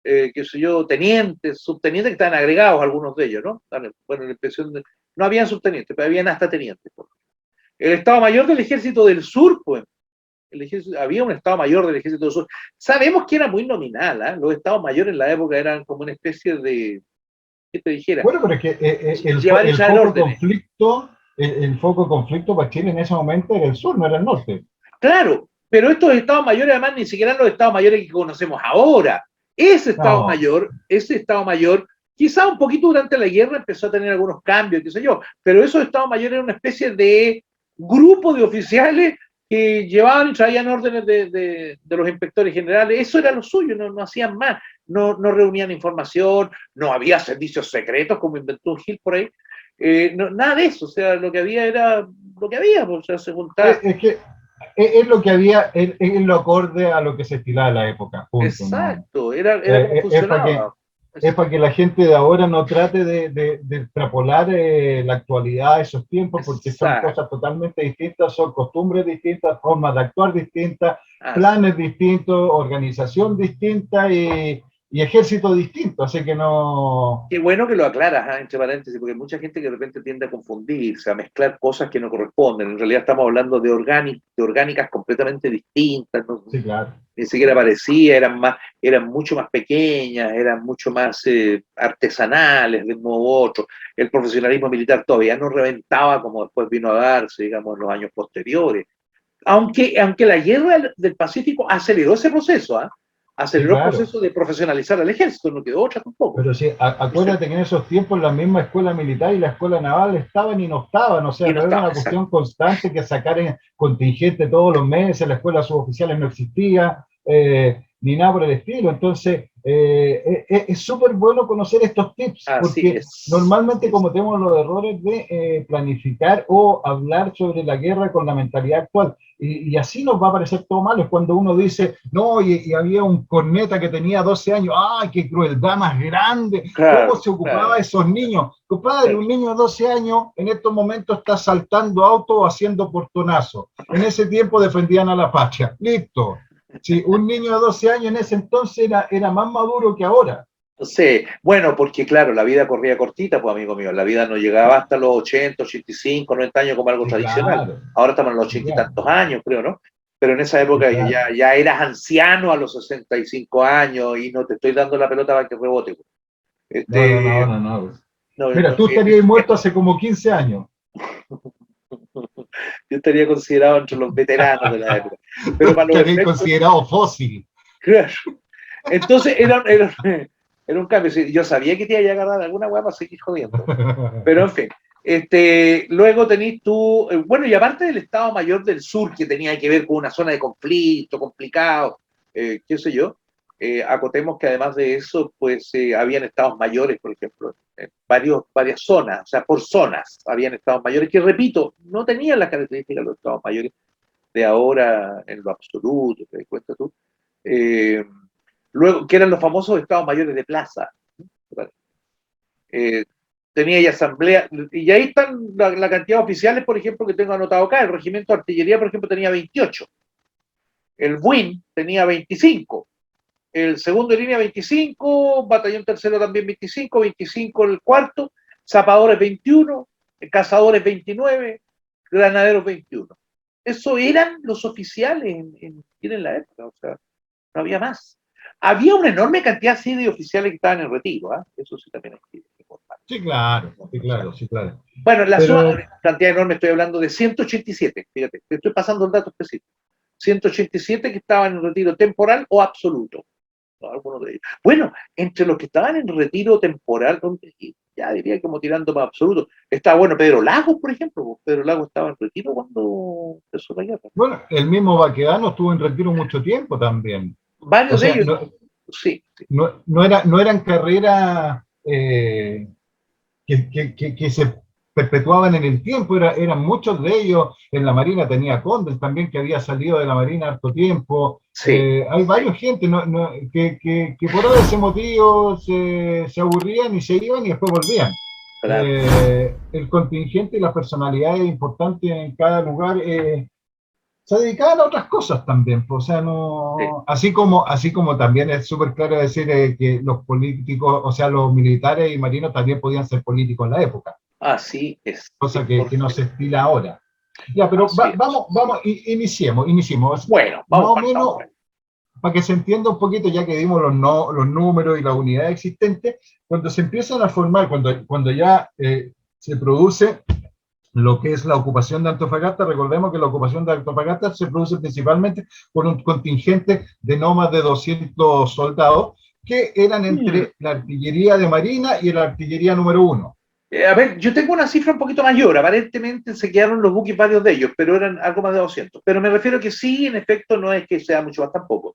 qué sé yo, tenientes, subtenientes, que estaban agregados algunos de ellos, ¿no? Bueno, la inspección no habían subtenientes, pero habían hasta tenientes. El Estado Mayor del Ejército del Sur, pues, había un Estado Mayor del Ejército del Sur. Sabemos que era muy nominal, ¿eh? Los Estados Mayores en la época eran como una especie de, ¿qué te dijera? Bueno, pero es que el foco de conflicto para Chile en ese momento era el sur, no era el norte. Claro, pero estos Estados Mayores además ni siquiera eran los Estados Mayores que conocemos ahora. Ese Estado Mayor, quizá un poquito durante la guerra empezó a tener algunos cambios, qué sé yo, pero esos Estados Mayores eran una especie de grupo de oficiales que llevaban y traían órdenes de los inspectores generales. Eso era lo suyo, no hacían más, no reunían información, no había servicios secretos como inventó Gil por ahí, nada de eso. O sea, lo que había era lo que había, o sea, se juntaba. Es que es lo que había, es lo acorde a lo que se estilaba en la época. Punto, exacto, ¿no? era como funcionaba. Es para que la gente de ahora no trate de extrapolar la actualidad a esos tiempos, porque son cosas totalmente distintas, son costumbres distintas, formas de actuar distintas, planes distintos, organización distinta y ejército distinto, así que no... Qué bueno que lo aclaras, entre paréntesis, porque hay mucha gente que de repente tiende a confundirse, a mezclar cosas que no corresponden. En realidad estamos hablando de orgánicas completamente distintas, ¿no? Sí, claro. Ni siquiera parecía, eran mucho más pequeñas, eran mucho más artesanales de un modo u otro. El profesionalismo militar todavía no reventaba como después vino a darse, digamos, en los años posteriores. Aunque la guerra del Pacífico aceleró ese proceso, aceleró el proceso de profesionalizar al ejército, no quedó otra tampoco. Pero sí, acuérdate que en esos tiempos la misma escuela militar y la escuela naval estaban y no estaban, o sea, no era una cuestión constante que sacar contingente todos los meses, la escuela de suboficiales no existía, ni nada por el estilo. Entonces, es súper bueno conocer estos tips, porque normalmente cometemos los errores de planificar o hablar sobre la guerra con la mentalidad actual. Y así nos va a parecer todo malo. Es cuando uno dice, no, y había un corneta que tenía 12 años, ¡ay, qué crueldad más grande! Claro, ¿cómo se ocupaba de esos niños? Compadre, un niño de 12 años en estos momentos está saltando auto o haciendo portonazo. En ese tiempo defendían a la patria. Listo. Sí, un niño de 12 años en ese entonces era más maduro que ahora. Sí, bueno, porque claro, la vida corría cortita, pues amigo mío, la vida no llegaba hasta los 80, 85, 90 años como algo tradicional. Claro. Ahora estamos en los 80 y tantos años, creo, ¿no? Pero en esa época ya eras anciano a los 65 años y no te estoy dando la pelota para que rebote. No. Mira, tú estarías muerto hace como 15 años. Yo estaría considerado entre los veteranos de la época. Pero para los estaría considerado fósil. Claro. Entonces era un cambio. Yo sabía que te iba a agarrar alguna hueá para seguir jodiendo. Pero en fin. Luego tenés tú, bueno, y aparte del Estado Mayor del Sur, que tenía que ver con una zona de conflicto, complicado, qué sé yo, acotemos que además de eso, pues habían estados mayores, por ejemplo, en varias zonas, o sea, por zonas habían estados mayores que, repito, no tenían las características de los estados mayores de ahora en lo absoluto, te das cuenta tú. Luego, que eran los famosos estados mayores de plaza. Tenía ya asamblea, y ahí están la cantidad de oficiales, por ejemplo, que tengo anotado acá. El regimiento de artillería, por ejemplo, tenía 28. El BUIN tenía 25. El segundo de línea 25, batallón tercero también 25, 25 el cuarto, zapadores 21, cazadores 29, granaderos 21. Eso eran los oficiales en la época, o sea, no había más. Había una enorme cantidad sí, de oficiales que estaban en retiro, eso sí también hay que informar. Sí, claro. Bueno, cantidad enorme, estoy hablando de 187, fíjate, te estoy pasando el dato específico. 187 que estaban en retiro temporal o absoluto. Algunos de ellos. Bueno, entre los que estaban en retiro temporal, ya diría como tirando para absoluto, está bueno Pedro Lagos, por ejemplo. Pedro Lagos estaba en retiro cuando empezó la guerra. Bueno, el mismo Baquedano estuvo en retiro mucho tiempo también. Varios de ellos. Sí. No eran carreras que se perpetuaban en el tiempo, eran muchos de ellos. En la Marina tenía Condes también, que había salido de la Marina harto tiempo. Sí. Hay varios gente que por ese motivo se aburrían y se iban y después volvían. Claro. El contingente y las personalidades importantes en cada lugar se dedicaban a otras cosas también, o sea, así como también es súper claro decir que los políticos, o sea, los militares y marinos también podían ser políticos en la época. Así es. Cosa que no se estila ahora. Ya, pero vamos, iniciemos. Bueno, vamos más o menos, para que se entienda un poquito, ya que dimos los números y las unidades existentes, cuando se empiezan a formar, cuando ya se produce lo que es la ocupación de Antofagasta. Recordemos que la ocupación de Antofagasta se produce principalmente por un contingente de no más de 200 soldados que eran entre la artillería de Marina y la artillería número 1. A ver, yo tengo una cifra un poquito mayor, aparentemente se quedaron los buques varios de ellos, pero eran algo más de 200. Pero me refiero que sí, en efecto, no es que sea mucho más tampoco.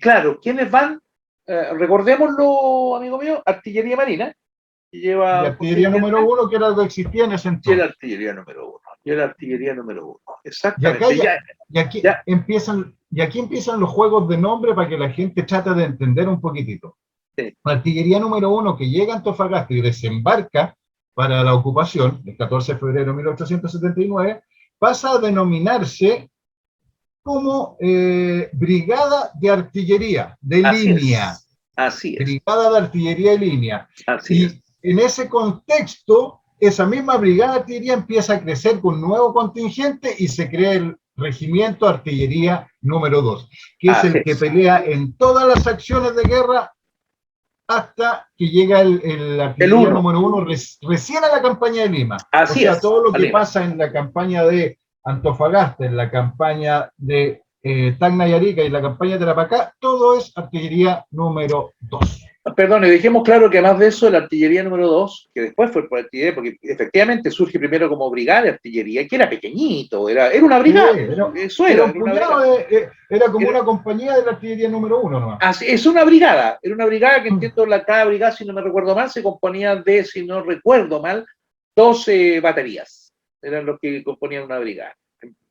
Claro, ¿quiénes van? Recordémoslo, amigo mío, Artillería Marina, que Y lleva artillería número uno, que era lo que existía en ese y el entonces. Artillería número uno. Y el Artillería número uno. Y acá Exactamente. Ya, ya. y aquí empiezan los juegos de nombre para que la gente trate de entender un poquitito. Sí. La artillería número uno que llega a Antofagasta y desembarca para la ocupación, el 14 de febrero de 1879, pasa a denominarse como Brigada de Artillería de Así Línea. es. Así es. Brigada de Artillería de Línea. Así es. En ese contexto, esa misma Brigada de Artillería empieza a crecer con un nuevo contingente y se crea el Regimiento de Artillería número 2, que es el que pelea en todas las acciones de guerra hasta que llega el artillería número 1 recién a la campaña de Lima. Así o sea, es, todo lo que pasa en la campaña de Antofagasta, en la campaña de Tacna y Arica y la campaña de Tarapacá, todo es artillería número 2. Perdón, y dejemos claro que además de eso, la artillería número 2, que después fue por artillería, porque efectivamente surge primero como brigada de artillería, que era pequeñito, era una brigada. Sí, era como una compañía de la artillería número 1 nomás. Así, es una brigada, era una brigada que entiendo, cada brigada, si no me recuerdo mal, se componía de, si no recuerdo mal, 12 baterías. Eran los que componían una brigada,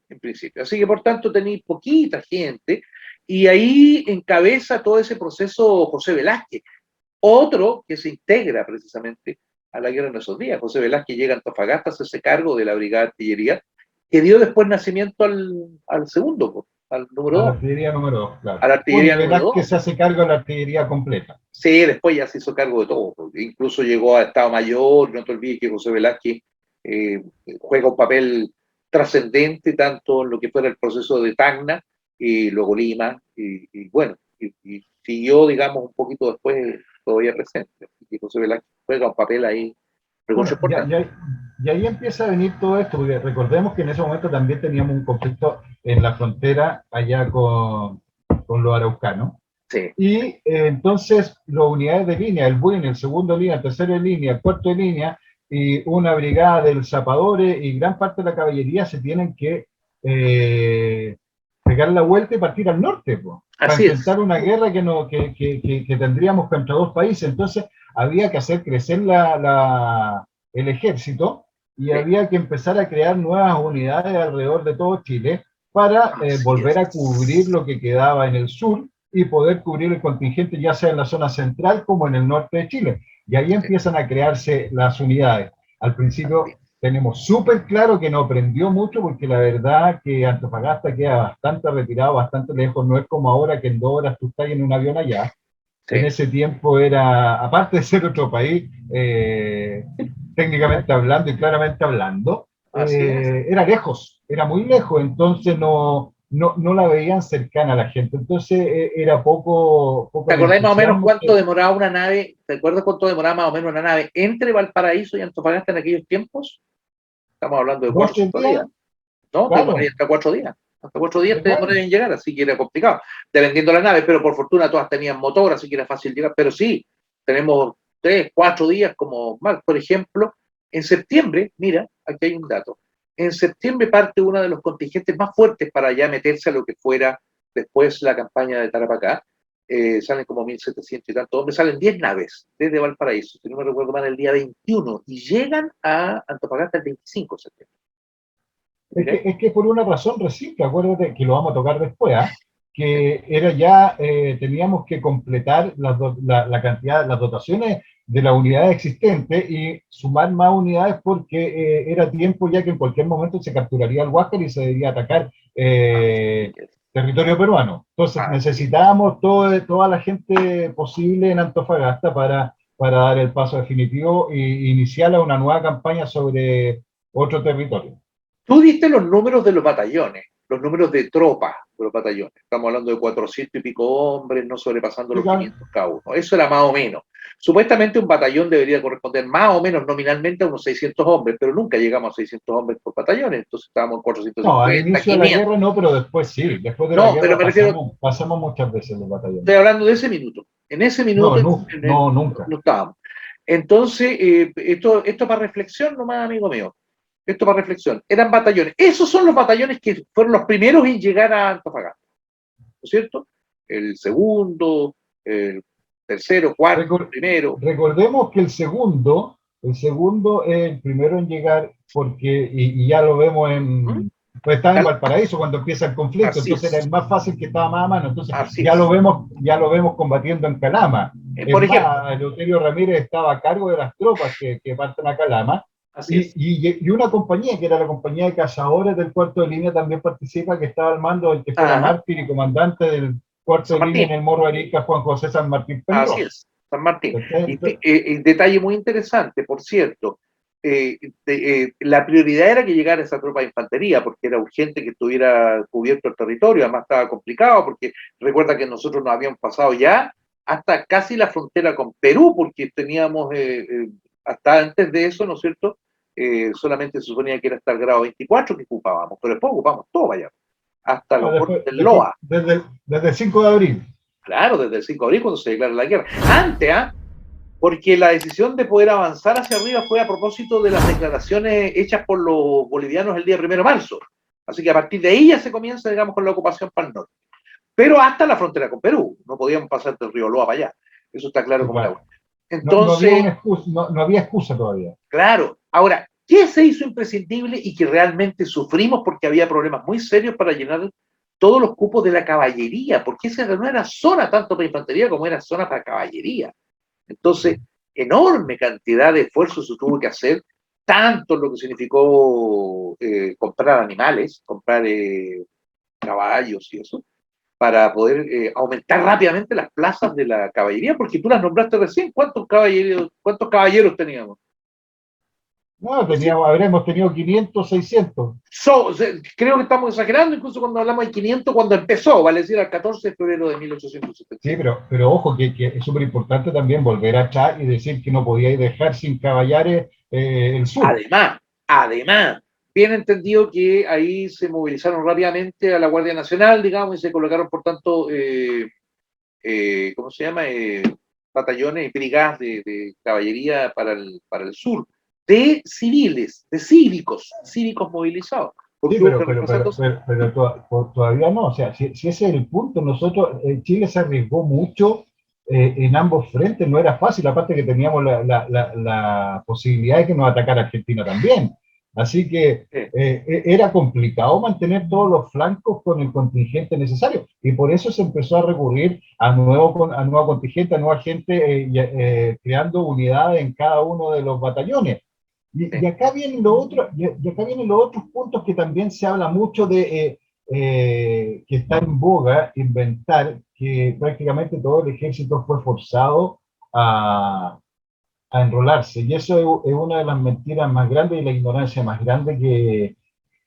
en principio. Así que, por tanto, tenéis poquita gente, y ahí encabeza todo ese proceso José Velázquez. Otro que se integra precisamente a la guerra en esos días. José Velázquez llega a Antofagasta a hacerse cargo de la brigada de artillería, que dio después nacimiento al segundo, al número 2. A la artillería número 2, claro. A la artillería número 2. Que se hace cargo de la artillería completa. Sí, después ya se hizo cargo de todo. Incluso llegó a Estado Mayor. No te olvides que José Velázquez juega un papel trascendente tanto en lo que fuera el proceso de Tacna y luego Lima. Y bueno, y siguió, digamos, un poquito después todavía presente. Y José Velázquez juega un papel ahí. Bueno, y ahí empieza a venir todo esto, porque recordemos que en ese momento también teníamos un conflicto en la frontera allá con los araucanos. Sí. Y entonces las unidades de línea, el BUIN, el segundo de línea, el tercero de línea, el cuarto de línea, y una brigada del Zapadores y gran parte de la caballería se tienen que pegar la vuelta y partir al norte, para enfrentar una guerra que tendríamos contra dos países. Entonces había que hacer crecer el ejército y había que empezar a crear nuevas unidades alrededor de todo Chile para volver a cubrir lo que quedaba en el sur y poder cubrir el contingente ya sea en la zona central como en el norte de Chile. Y ahí empiezan a crearse las unidades. Al principio tenemos súper claro que no prendió mucho porque la verdad que Antofagasta queda bastante retirado, bastante lejos. No es como ahora que en 2 horas tú estás en un avión allá. Sí. En ese tiempo era, aparte de ser otro país, técnicamente hablando y claramente hablando, era lejos, era muy lejos, entonces no la veían cercana a la gente, entonces era poco ¿Te acordás más o menos cuánto demoraba una nave? ¿Te acuerdas cuánto demoraba más o menos una nave entre Valparaíso y Antofagasta en aquellos tiempos? Estamos hablando de 4 o 5 días. No, claro. Hasta 4 días. Hasta 4 días te demorarían en llegar, así que era complicado. Dependiendo de la nave, pero por fortuna todas tenían motor, así que era fácil llegar. Pero sí, tenemos 3, 4 días como mal. Por ejemplo, en septiembre, mira, aquí hay un dato. En septiembre parte uno de los contingentes más fuertes para ya meterse a lo que fuera después la campaña de Tarapacá. Salen como 1.700 y tantos hombres, salen 10 naves desde Valparaíso, si no me recuerdo mal, el día 21, y llegan a Antofagasta el 25 de septiembre. Es que por una razón recíproca, acuérdate que lo vamos a tocar después, que era ya, teníamos que completar la cantidad, las dotaciones de las unidades existentes y sumar más unidades porque era tiempo ya que en cualquier momento se capturaría el Huáscar y se debía atacar territorio peruano. Entonces necesitábamos toda la gente posible en Antofagasta para dar el paso definitivo e iniciar una nueva campaña sobre otro territorio. Tú diste los números de los batallones, los números de tropas de los batallones. Estamos hablando de 400 y pico hombres, no sobrepasando los 500 cada uno. Eso era más o menos. Supuestamente un batallón debería corresponder más o menos nominalmente a unos 600 hombres, pero nunca llegamos a 600 hombres por batallones, entonces estábamos en 450. No, al inicio de la guerra no, pero después sí. Después de la guerra pasamos muchas veces los batallones. Estoy hablando de ese minuto. En ese minuto no, nunca. No estábamos. Entonces, esto para reflexión nomás, amigo mío. Esto para reflexión. Eran batallones. Esos son los batallones que fueron los primeros en llegar a Antofagasta. ¿No es cierto? El segundo, el tercero, cuarto, primero. Recordemos que el segundo es el primero en llegar porque, y ya lo vemos pues estaba en Valparaíso cuando empieza el conflicto, así entonces era el más fácil que estaba más a mano, entonces ya lo vemos combatiendo en Calama. Por ejemplo, Eleuterio Ramírez estaba a cargo de las tropas que parten a Calama, y una compañía, que era la compañía de cazadores del cuarto de línea, también participa, que estaba al mando del que fuera mártir y comandante del cuarto de línea en el Morro Arica, Juan José San Martín Peñón. Así es, San Martín. Y detalle muy interesante, por cierto, la prioridad era que llegara esa tropa de infantería, porque era urgente que estuviera cubierto el territorio, además estaba complicado, porque recuerda que nosotros nos habíamos pasado ya hasta casi la frontera con Perú, porque teníamos, hasta antes de eso, ¿no es cierto?, solamente se suponía que era hasta el grado 24 que ocupábamos, pero después ocupamos todo allá, hasta los bordes del Loa. Desde el 5 de abril. Claro, desde el 5 de abril cuando se declara la guerra. Antes, porque la decisión de poder avanzar hacia arriba fue a propósito de las declaraciones hechas por los bolivianos el día 1 de marzo. Así que a partir de ahí ya se comienza, digamos, con la ocupación para el norte. Pero hasta la frontera con Perú. No podíamos pasar del río Loa para allá. Eso está claro como el agua. Entonces, no había excusa todavía. Claro. Ahora, ¿qué se hizo imprescindible y que realmente sufrimos porque había problemas muy serios para llenar todos los cupos de la caballería? Porque esa no era zona tanto para infantería como era zona para caballería. Entonces, enorme cantidad de esfuerzo se tuvo que hacer, tanto lo que significó comprar animales, comprar caballos y eso, para poder aumentar rápidamente las plazas de la caballería, porque tú las nombraste recién. ¿Cuántos caballeros teníamos? No, habremos tenido 500, 600. Creo que estamos exagerando, incluso cuando hablamos de 500, cuando empezó, vale decir, al 14 de febrero de 1870. Sí, pero ojo, que es súper importante también volver atrás y decir que no podíais dejar sin caballares el sur. Además, bien entendido que ahí se movilizaron rápidamente a la Guardia Nacional, digamos, y se colocaron, por tanto, ¿cómo se llama? Batallones y brigadas de caballería para el sur, de civiles, de cívicos movilizados. Sí, pero todavía no, o sea, si ese es el punto, nosotros, Chile se arriesgó mucho en ambos frentes, no era fácil, aparte que teníamos la posibilidad de que nos atacara Argentina también. Así que era complicado mantener todos los flancos con el contingente necesario, y por eso se empezó a recurrir a nuevo contingente, a nueva gente, creando unidades en cada uno de los batallones. Y acá vienen los otros puntos que también se habla mucho de que está en boga inventar que prácticamente todo el ejército fue forzado a enrolarse. Y eso es una de las mentiras más grandes y la ignorancia más grande que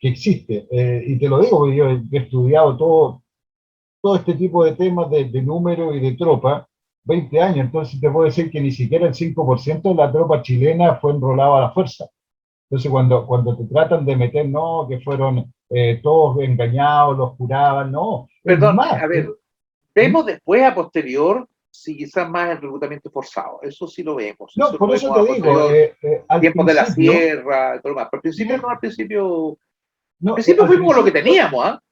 existe. Y te lo digo, porque yo he estudiado todo este tipo de temas de número y de tropa, 20 años, entonces te puedo decir que ni siquiera el 5% de la tropa chilena fue enrolada a la fuerza. Entonces cuando te tratan de meter, no, que fueron todos engañados, los juraban, no. Perdón, a ver, vemos después, a posterior, si quizás más el reclutamiento forzado, eso sí lo vemos. No, por eso te digo, tiempos de la sierra, todo lo más. Pero al principio fuimos lo que teníamos, ¿ah?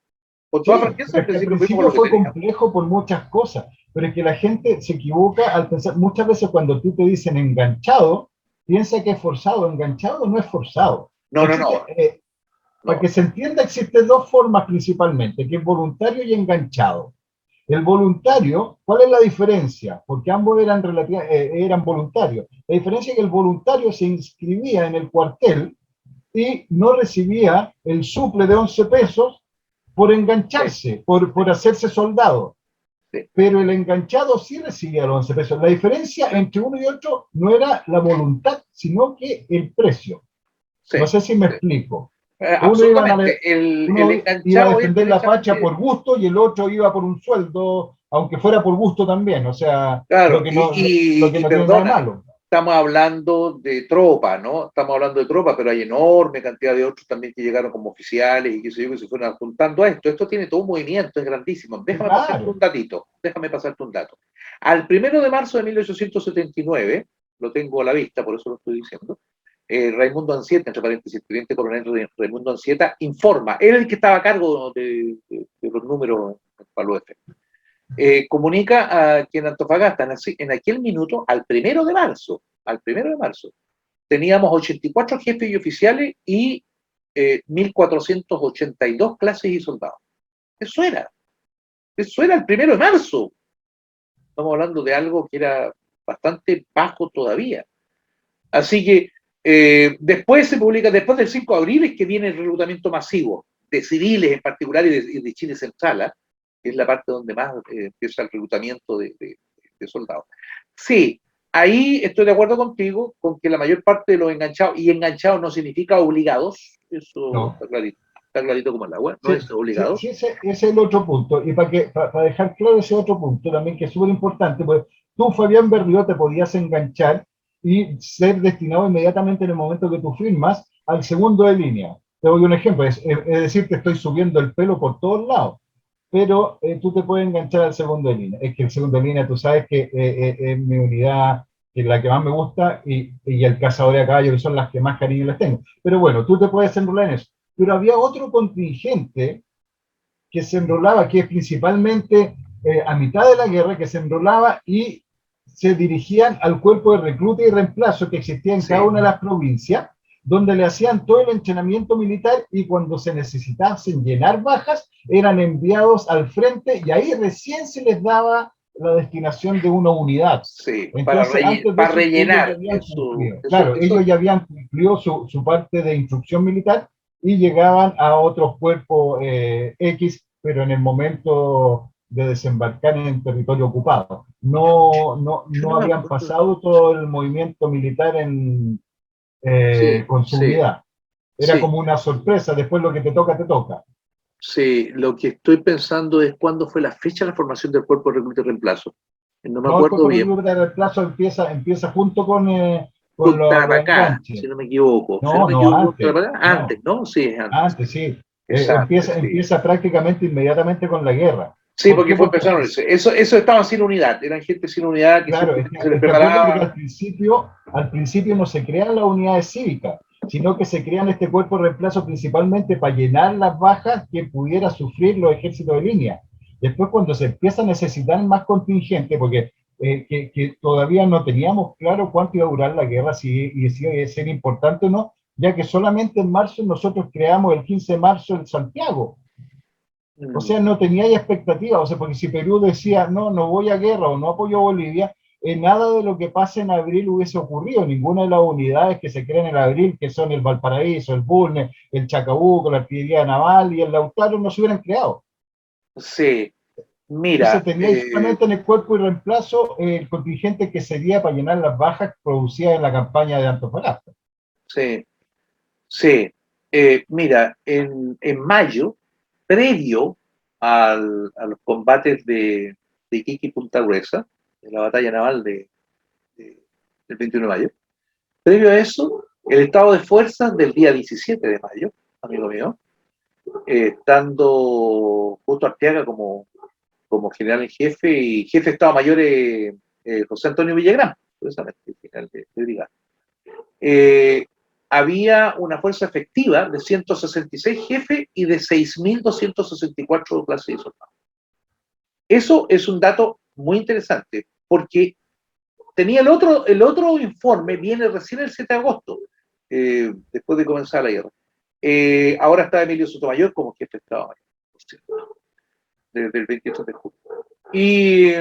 Al principio fue complejo por muchas cosas, pero es que la gente se equivoca al pensar, muchas veces cuando tú te dicen enganchado, piensa que es forzado. Enganchado no es forzado. No. Para que se entienda, existen dos formas principalmente, que es voluntario y enganchado. El voluntario, ¿cuál es la diferencia? Porque ambos eran voluntarios. La diferencia es que el voluntario se inscribía en el cuartel y no recibía el suple de 11 pesos por engancharse, por hacerse soldado. Sí. Pero el enganchado sí recibía los 11 pesos. La diferencia entre uno y otro no era la voluntad, sino que el precio. Sí. No sé si me explico. Uno iba a defender la facha por gusto y el otro iba por un sueldo, aunque fuera por gusto también. O sea, claro, lo que no tiene nada malo. Estamos hablando de tropa, ¿no? Estamos hablando de tropa, pero hay enorme cantidad de otros también que llegaron como oficiales y qué sé yo, que se fueron juntando a esto. Esto tiene todo un movimiento, es grandísimo. Déjame pasarte un dato. Al 1 de marzo de 1879, lo tengo a la vista, por eso lo estoy diciendo. Raimundo Anzieta, entre paréntesis, teniente coronel Raimundo Anzieta, informa, era el que estaba a cargo de los números para los efectos. Comunica a que en Antofagasta, en aquel minuto, al 1 de marzo, teníamos 84 jefes y oficiales y 1.482 clases y soldados. Eso era el 1 de marzo. Estamos hablando de algo que era bastante bajo todavía. Así que después se publica, después del 5 de abril es que viene el reclutamiento masivo de civiles en particular y de Chile Central, que es la parte donde más empieza el reclutamiento de soldados. Sí, ahí estoy de acuerdo contigo con que la mayor parte de los enganchados, y enganchados no significa obligados, eso No. está clarito como el agua, no es obligado. Sí, ese es el otro punto, y para dejar claro ese otro punto también, que es súper importante, pues tú, Fabián Berrió, te podías enganchar y ser destinado inmediatamente en el momento que tú firmas al segundo de línea. Te doy un ejemplo, es decir, te estoy subiendo el pelo por todos lados, pero tú te puedes enganchar al segundo de línea. Es que el segundo de línea, tú sabes que es mi unidad, que es la que más me gusta, y el cazador de caballo, que son las que más cariño les tengo. Pero bueno, tú te puedes enrolar en eso. Pero había otro contingente que se enrolaba, que es principalmente a mitad de la guerra, que se enrolaba y se dirigían al cuerpo de recluta y reemplazo que existía en cada una de las provincias, donde le hacían todo el entrenamiento militar y cuando se necesitasen llenar bajas, eran enviados al frente y ahí recién se les daba la destinación de una unidad. Sí, entonces, para rellenar. Ellos ya habían cumplido su parte de instrucción militar y llegaban a otros cuerpos X, pero en el momento de desembarcar en territorio ocupado. No habían pasado todo el movimiento militar con su unidad. Era como una sorpresa, después lo que te toca, te toca. Sí, lo que estoy pensando es cuándo fue la fecha de la formación del cuerpo de recluta y reemplazo. No me acuerdo bien. El cuerpo de reemplazo empieza junto con Tarapacá, si no me equivoco. Antes, ¿no? Sí, es antes. Antes, sí. Empieza prácticamente inmediatamente con la guerra. Sí, porque fue empezaron eso estaban sin unidad, eran gente sin unidad que claro, se les preparaba. Al principio no se crean las unidades cívicas, sino que se crean este cuerpo de reemplazo principalmente para llenar las bajas que pudiera sufrir los ejércitos de línea. Después, cuando se empieza a necesitar más contingente, porque que todavía no teníamos claro cuánto iba a durar la guerra, si iba a ser importante o no, ya que solamente en marzo nosotros creamos el 15 de marzo en Santiago. O sea, no tenía expectativa, o sea, porque si Perú decía, no voy a guerra o no apoyo a Bolivia, nada de lo que pase en abril hubiese ocurrido, ninguna de las unidades que se crean en abril, que son el Valparaíso, el Bulnes, el Chacabuco, la artillería naval y el Lautaro, no se hubieran creado. Sí, mira. Entonces tenía solamente en el cuerpo y reemplazo el contingente que sería para llenar las bajas producidas en la campaña de Antofagasta. Sí. Mira, en mayo, previo a los combates de Iquique y Punta Gruesa, en la batalla naval del 21 de mayo, previo a eso, el estado de fuerzas del día 17 de mayo, amigo mío, estando Justo Arteaga como general en jefe y jefe de Estado Mayor José Antonio Villagrán, precisamente, general de brigada. Había una fuerza efectiva de 166 jefes y de 6.264 clases de soldados. Eso es un dato muy interesante, porque tenía el otro informe, viene recién el 7 de agosto, después de comenzar la guerra. Ahora está Emilio Sotomayor como jefe de Estado Mayor, por cierto, desde el 28 de julio. Y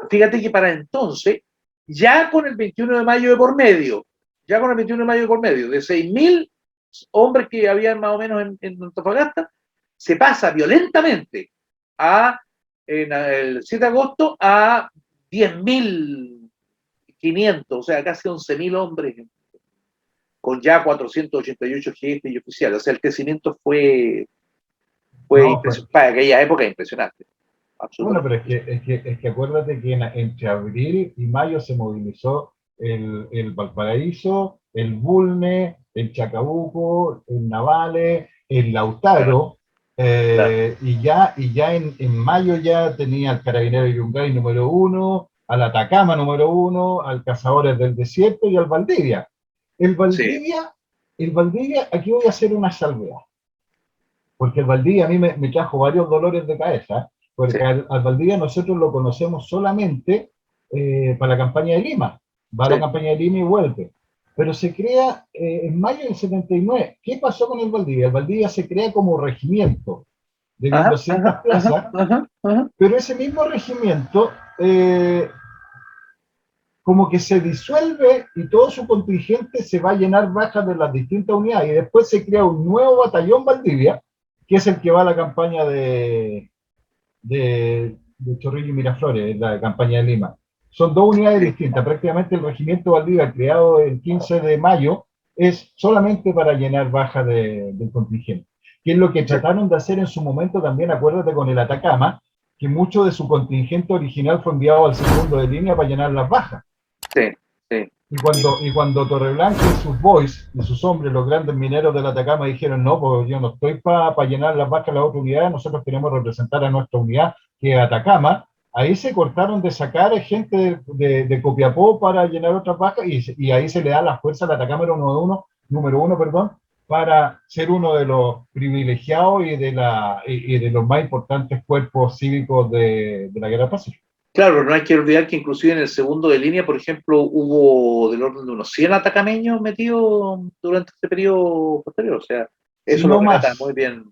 fíjate que para entonces, ya con el 21 de mayo de por medio, de 6.000 hombres que habían más o menos en Antofagasta, se pasa violentamente en el 7 de agosto a 10.500, o sea, casi 11.000 hombres, con ya 488 jefes y oficiales. O sea, el crecimiento fue para aquella época impresionante. Bueno, pero es que acuérdate que entre abril y mayo se movilizó el Valparaíso, el Bulnes, el Chacabuco, el Navales, el Lautaro, y ya en mayo ya tenía el Carabinero Yungay número 1, al Atacama número 1, al Cazadores del Desierto y al Valdivia. El Valdivia, aquí voy a hacer una salvedad, porque el Valdivia a mí me trajo varios dolores de cabeza, porque al Valdivia nosotros lo conocemos solamente para la campaña de Lima, va a la campaña de Lima y vuelve, pero se crea en mayo del 79. ¿Qué pasó con el Valdivia? El Valdivia se crea como regimiento de 1.200 plazas, pero ese mismo regimiento como que se disuelve y todo su contingente se va a llenar bajas de las distintas unidades, y después se crea un nuevo batallón Valdivia, que es el que va a la campaña de Chorrillos y Miraflores, la campaña de Lima. Son dos unidades distintas. Prácticamente el regimiento Valdivia, creado el 15 de mayo, es solamente para llenar bajas del contingente, que es lo que trataron de hacer en su momento también, acuérdate, con el Atacama, que mucho de su contingente original fue enviado al segundo de línea para llenar las bajas. Sí, sí. Y cuando Torreblanca y sus boys y sus hombres, los grandes mineros del Atacama, dijeron, no, pues yo no estoy para llenar las bajas de la otra unidad, nosotros queremos representar a nuestra unidad, que es Atacama, ahí se cortaron de sacar gente de Copiapó para llenar otras bajas, y ahí se le da la fuerza al Atacama número uno, perdón, para ser uno de los privilegiados y de los más importantes cuerpos cívicos de la Guerra Pacífica. Claro, no hay que olvidar que inclusive en el segundo de línea, por ejemplo, hubo del orden de unos 100 atacameños metidos durante este periodo posterior. O sea, eso sí, lo relata muy bien.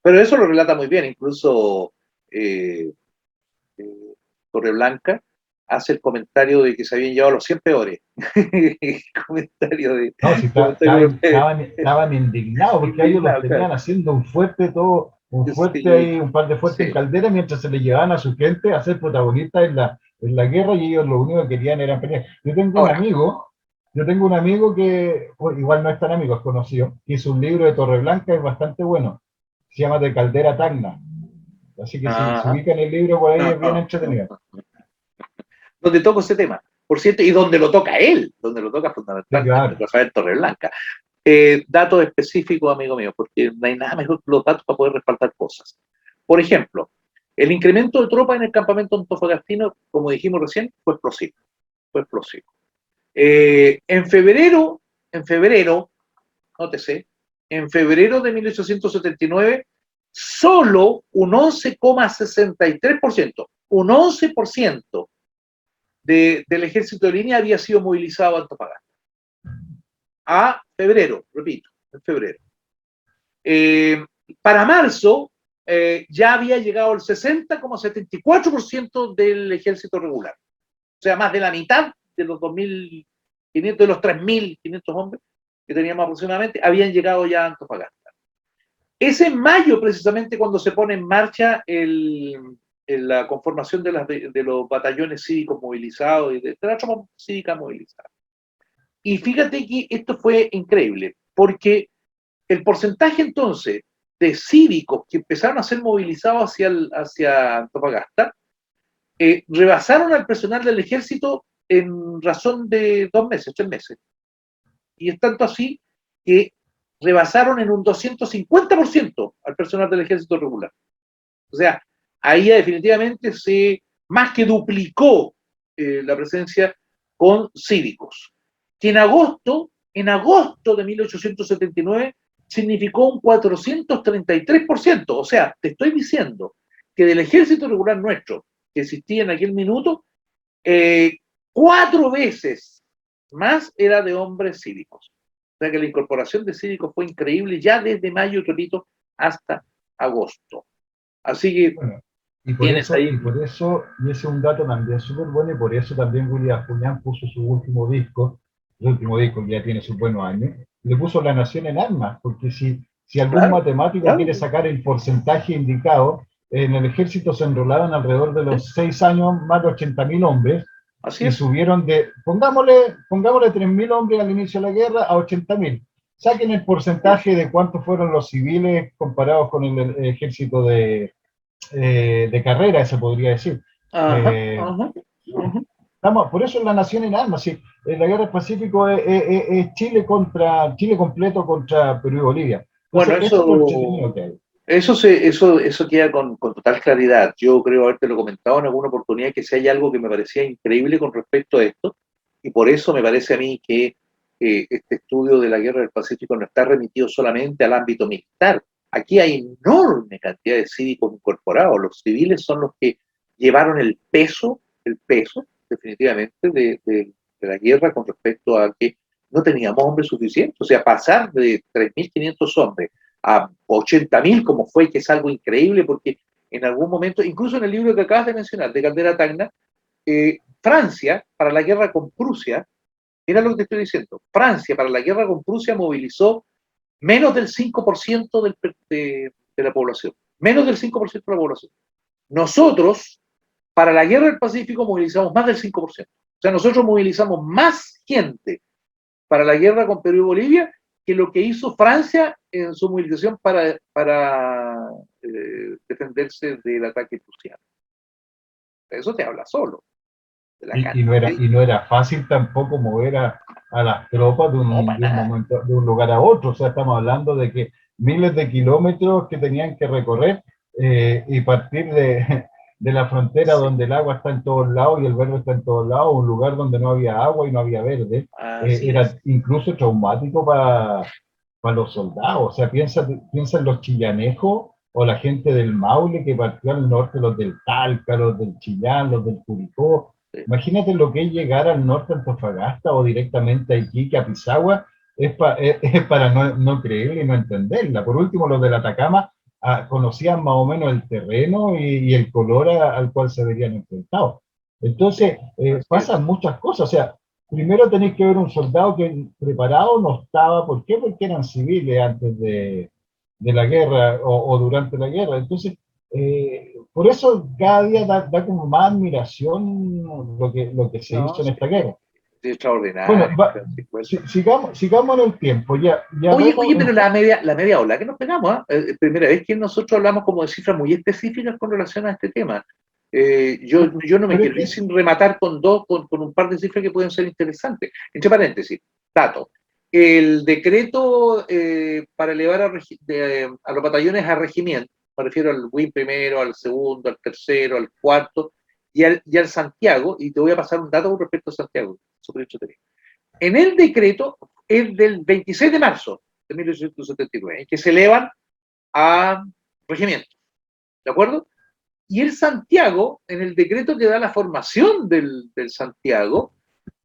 Pero eso lo relata muy bien. Incluso Torreblanca hace el comentario de que se habían llevado los 100 peores. Comentario de... No, si estaban indignados porque ellos los tenían haciendo un fuerte todo... un par de fuertes en Caldera, mientras se le llevaban a su gente a ser protagonistas en la guerra, y ellos lo único que querían era pelear. Yo tengo un amigo que, igual no es tan amigo, es conocido, que hizo un libro de Torreblanca, es bastante bueno, se llama De Caldera a Tacna, así que si se ubican el libro por ahí es bien entretenido. Donde toco ese tema, por cierto, y donde lo toca él, donde lo toca fundamentalmente, Rafael Torreblanca. Datos específicos, amigo mío, porque no hay nada mejor que los datos para poder respaldar cosas. Por ejemplo, el incremento de tropas en el campamento antofagastino, como dijimos recién, fue explosivo. En febrero, nótese, en febrero de 1879, solo un 11,63%, un 11% del ejército de línea había sido movilizado a Antofagasta. A febrero, repito, en febrero. Para marzo ya había llegado el 60,74% del ejército regular. O sea, más de la mitad de los 2.500, de los 3.500 hombres que teníamos aproximadamente, habían llegado ya a Antofagasta. Es en mayo, precisamente, cuando se pone en marcha la conformación de los batallones cívicos movilizados y de la tropa cívica movilizada. Y fíjate que esto fue increíble, porque el porcentaje entonces de cívicos que empezaron a ser movilizados hacia Antofagasta rebasaron al personal del ejército en razón de 2 meses, 3 meses. Y es tanto así que rebasaron en un 250% al personal del ejército regular. O sea, ahí definitivamente se más que duplicó la presencia con cívicos, que en agosto de 1879 significó un 433%. O sea, te estoy diciendo que del ejército regular nuestro, que existía en aquel minuto, 4 veces más era de hombres cívicos. O sea que la incorporación de cívicos fue increíble ya desde mayo, repito, hasta agosto. Así que bueno, y ese es un dato también súper bueno, y por eso también William Puñán puso su último disco que ya tiene sus buenos años, le puso La Nación en Armas, porque si algún matemático quiere sacar el porcentaje indicado, en el ejército se enrolaban alrededor de los 6 años más de 80.000 hombres, y subieron pongámosle 3.000 hombres al inicio de la guerra a 80.000. Saquen el porcentaje de cuántos fueron los civiles comparados con el ejército de carrera, se podría decir. Por eso es La Nación en Armas. Sí, la guerra del Pacífico es Chile completo contra Perú y Bolivia. Entonces, bueno, eso Eso queda con total claridad. Yo creo haberte lo comentado en alguna oportunidad que si hay algo que me parecía increíble con respecto a esto, y por eso me parece a mí que este estudio de la guerra del Pacífico no está remitido solamente al ámbito militar. Aquí hay enorme cantidad de cívicos incorporados. Los civiles son los que llevaron el peso definitivamente, de la guerra con respecto a que no teníamos hombres suficientes. O sea, pasar de 3.500 hombres a 80.000 como fue, que es algo increíble, porque en algún momento, incluso en el libro que acabas de mencionar, de Caldera Tacna, Francia, para la guerra con Prusia, mira lo que te estoy diciendo, Francia, para la guerra con Prusia, movilizó menos del 5% de la población, menos del 5% de la población. Nosotros, para la guerra del Pacífico, movilizamos más del 5%. O sea, nosotros movilizamos más gente para la guerra con Perú y Bolivia que lo que hizo Francia en su movilización para defenderse del ataque prusiano. Eso te habla solo. Y no era fácil tampoco mover a las tropas de un lugar a otro. O sea, estamos hablando de que miles de kilómetros que tenían que recorrer y partir de la frontera donde el agua está en todos lados y el verde está en todos lados, un lugar donde no había agua y no había verde, era incluso traumático para los soldados. O sea, piensa en los chillanejos o la gente del Maule que partió al norte, los del Talca, los del Chillán, los del Curicó. Imagínate lo que es llegar al norte a Antofagasta o directamente a Iquique, a Pisagua, es para no creerla y no entenderla. Por último, los del Atacama conocían más o menos el terreno y el color al cual se verían enfrentados. Entonces, pasan muchas cosas. O sea, primero tenéis que ver un soldado que preparado no estaba. ¿Por qué? Porque eran civiles antes de la guerra o durante la guerra. Entonces, por eso cada día da como más admiración lo que se hizo en esta guerra. Es extraordinario. Bueno, sigamos en el tiempo. Oye, pero la media ola que nos pegamos, primera vez que nosotros hablamos como de cifras muy específicas con relación a este tema. Yo no me quiero ir sin rematar con un par de cifras que pueden ser interesantes. Entre paréntesis, dato. El decreto para elevar a los batallones a regimiento, me refiero al WIN primero, al segundo, al tercero, al cuarto y al Santiago, y te voy a pasar un dato con respecto a Santiago, súper entretenido. En el decreto es del 26 de marzo de 1879, en que se elevan a regimiento, ¿de acuerdo? Y el Santiago, en el decreto que da la formación del Santiago,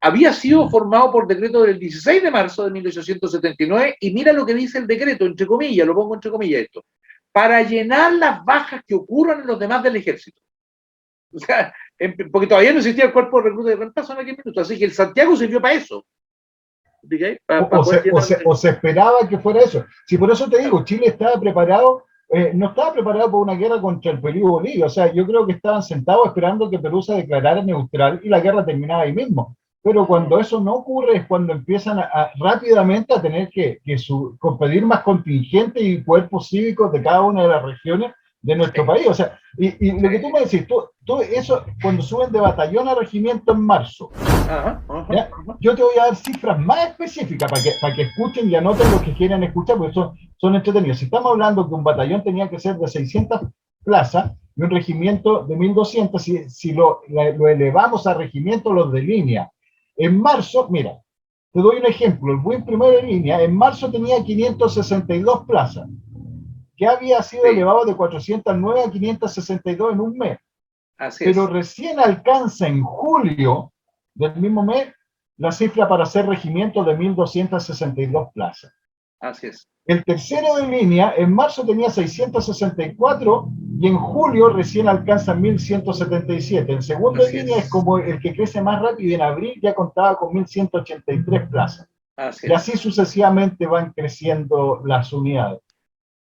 había sido formado por decreto del 16 de marzo de 1879, y mira lo que dice el decreto, entre comillas, lo pongo entre comillas esto, para llenar las bajas que ocurran en los demás del ejército. O sea, porque todavía no existía el cuerpo de recluta de reemplazo en aquel minuto, así que el Santiago sirvió para eso. O se esperaba que fuera eso. Si por eso te digo, Chile estaba preparado, no estaba preparado por una guerra contra el Perú y Bolivia. O sea, yo creo que estaban sentados esperando que Perú se declarara neutral y la guerra terminaba ahí mismo. Pero cuando eso no ocurre es cuando empiezan rápidamente a tener que pedir más contingentes y cuerpos cívicos de cada una de las regiones de nuestro país. O sea, y lo que tú me decís, tú eso, cuando suben de batallón a regimiento en marzo, yo te voy a dar cifras más específicas para que escuchen y anoten lo que quieran escuchar, porque son entretenidos. Si estamos hablando que un batallón tenía que ser de 600 plazas y un regimiento de 1.200, si lo elevamos a regimiento, los de línea, en marzo, mira, te doy un ejemplo, el buen primero de línea, en marzo tenía 562 plazas, que había sido elevado de 409 a 562 en un mes. Pero recién alcanza en julio del mismo mes la cifra para hacer regimiento de 1.262 plazas. Así es. El tercero de línea en marzo tenía 664 y en julio recién alcanza 1.177. El segundo de línea es como el que crece más rápido y en abril ya contaba con 1.183 plazas. Y así sucesivamente van creciendo las unidades.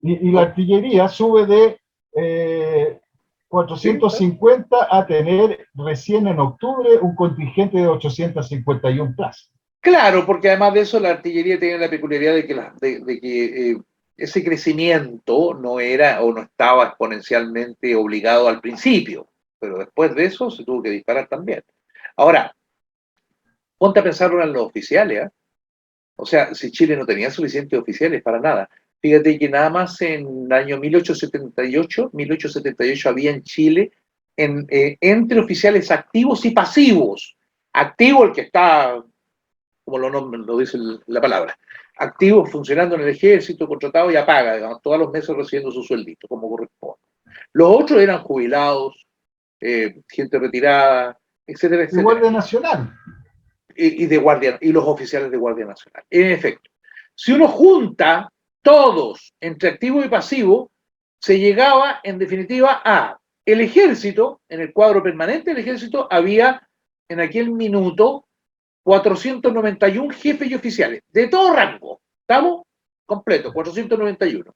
Y la artillería sube de 450 a tener recién en octubre un contingente de 851 plazas. Claro, porque además de eso la artillería tiene la peculiaridad de que ese crecimiento no era o no estaba exponencialmente obligado al principio, pero después de eso se tuvo que disparar también. Ahora, ponte a pensarlo en los oficiales, ¿eh? O sea, si Chile no tenía suficientes oficiales para nada, Fíjate que nada más en el año 1878 había en Chile entre oficiales activos y pasivos. Activo el que está, como lo dice la palabra, activo funcionando en el ejército, contratado y paga, digamos, todos los meses recibiendo su sueldito, como corresponde. Los otros eran jubilados, gente retirada, etcétera, etcétera. Y Guardia Nacional. Y los oficiales de Guardia Nacional. En efecto, si uno junta todos entre activo y pasivo, se llegaba en definitiva a el ejército. En el cuadro permanente del ejército había en aquel minuto 491 jefes y oficiales, de todo rango. ¿Estamos? Completo, 491.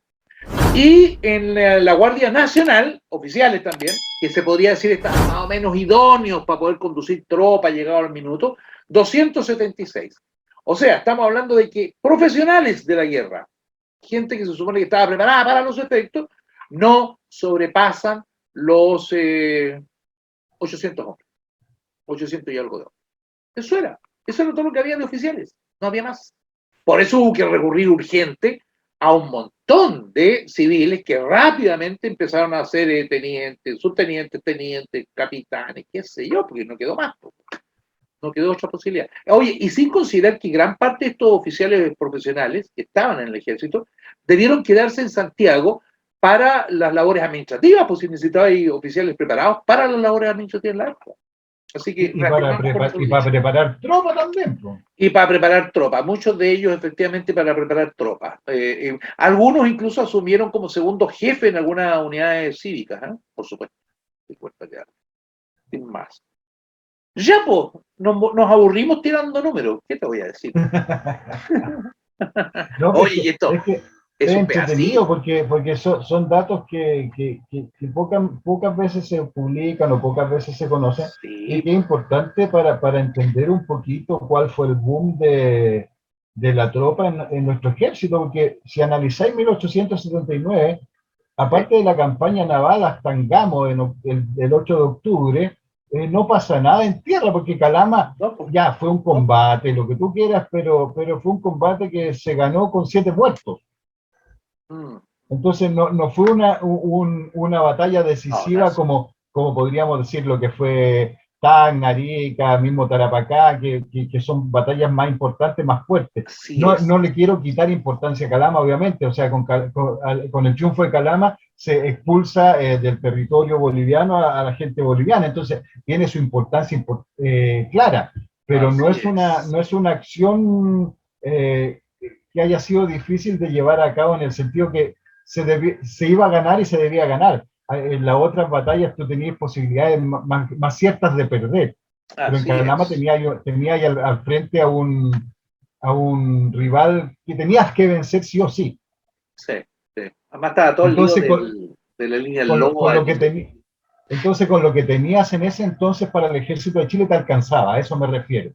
Y en la Guardia Nacional, oficiales también, que se podría decir estaban más o menos idóneos para poder conducir tropas, llegado al minuto, 276. O sea, estamos hablando de que profesionales de la guerra, gente que se supone que estaba preparada para los efectos, no sobrepasan los 800 hombres, 800 y algo de hombres. Eso era todo lo que había de oficiales, no había más. Por eso hubo que recurrir urgente a un montón de civiles que rápidamente empezaron a ser tenientes, subtenientes, tenientes, capitanes, qué sé yo, porque no quedó más. No quedó otra posibilidad. Oye, y sin considerar que gran parte de estos oficiales profesionales que estaban en el ejército debieron quedarse en Santiago para las labores administrativas, pues si necesitaba oficiales preparados para las labores administrativas en la época. Así que y para preparar tropa también. Pues. Y para preparar tropas, muchos de ellos efectivamente para preparar tropas. Algunos incluso asumieron como segundo jefe en algunas unidades cívicas, por supuesto. Sin más. Ya, pues, nos aburrimos tirando números. ¿Qué te voy a decir? No, oye, y esto es entretenido porque son datos que pocas veces se publican o pocas veces se conocen, sí. Y que es importante para entender un poquito cuál fue el boom de la tropa en nuestro ejército, porque si analizáis 1879, aparte de la campaña naval hasta Angamo el 8 de octubre, no pasa nada en tierra, porque Calama ya fue un combate, lo que tú quieras, pero fue un combate que se ganó con 7 muertos. Entonces no fue una batalla decisiva como podríamos decir lo que fue Tacna, Arica, mismo Tarapacá, que son batallas más importantes, más fuertes. No le quiero quitar importancia a Calama, obviamente, o sea, con el triunfo de Calama se expulsa del territorio boliviano a la gente boliviana, entonces tiene su importancia clara, pero no es una acción que haya sido difícil de llevar a cabo en el sentido que se iba a ganar y se debía ganar. En las otras batallas tú tenías posibilidades más ciertas de perder, pero en Calama tenía ahí al frente a un rival que tenías que vencer sí o sí. Sí. Además estaba todo entonces, el lío de la línea del lobo. Entonces, con lo que tenías en ese entonces para el ejército de Chile te alcanzaba, a eso me refiero.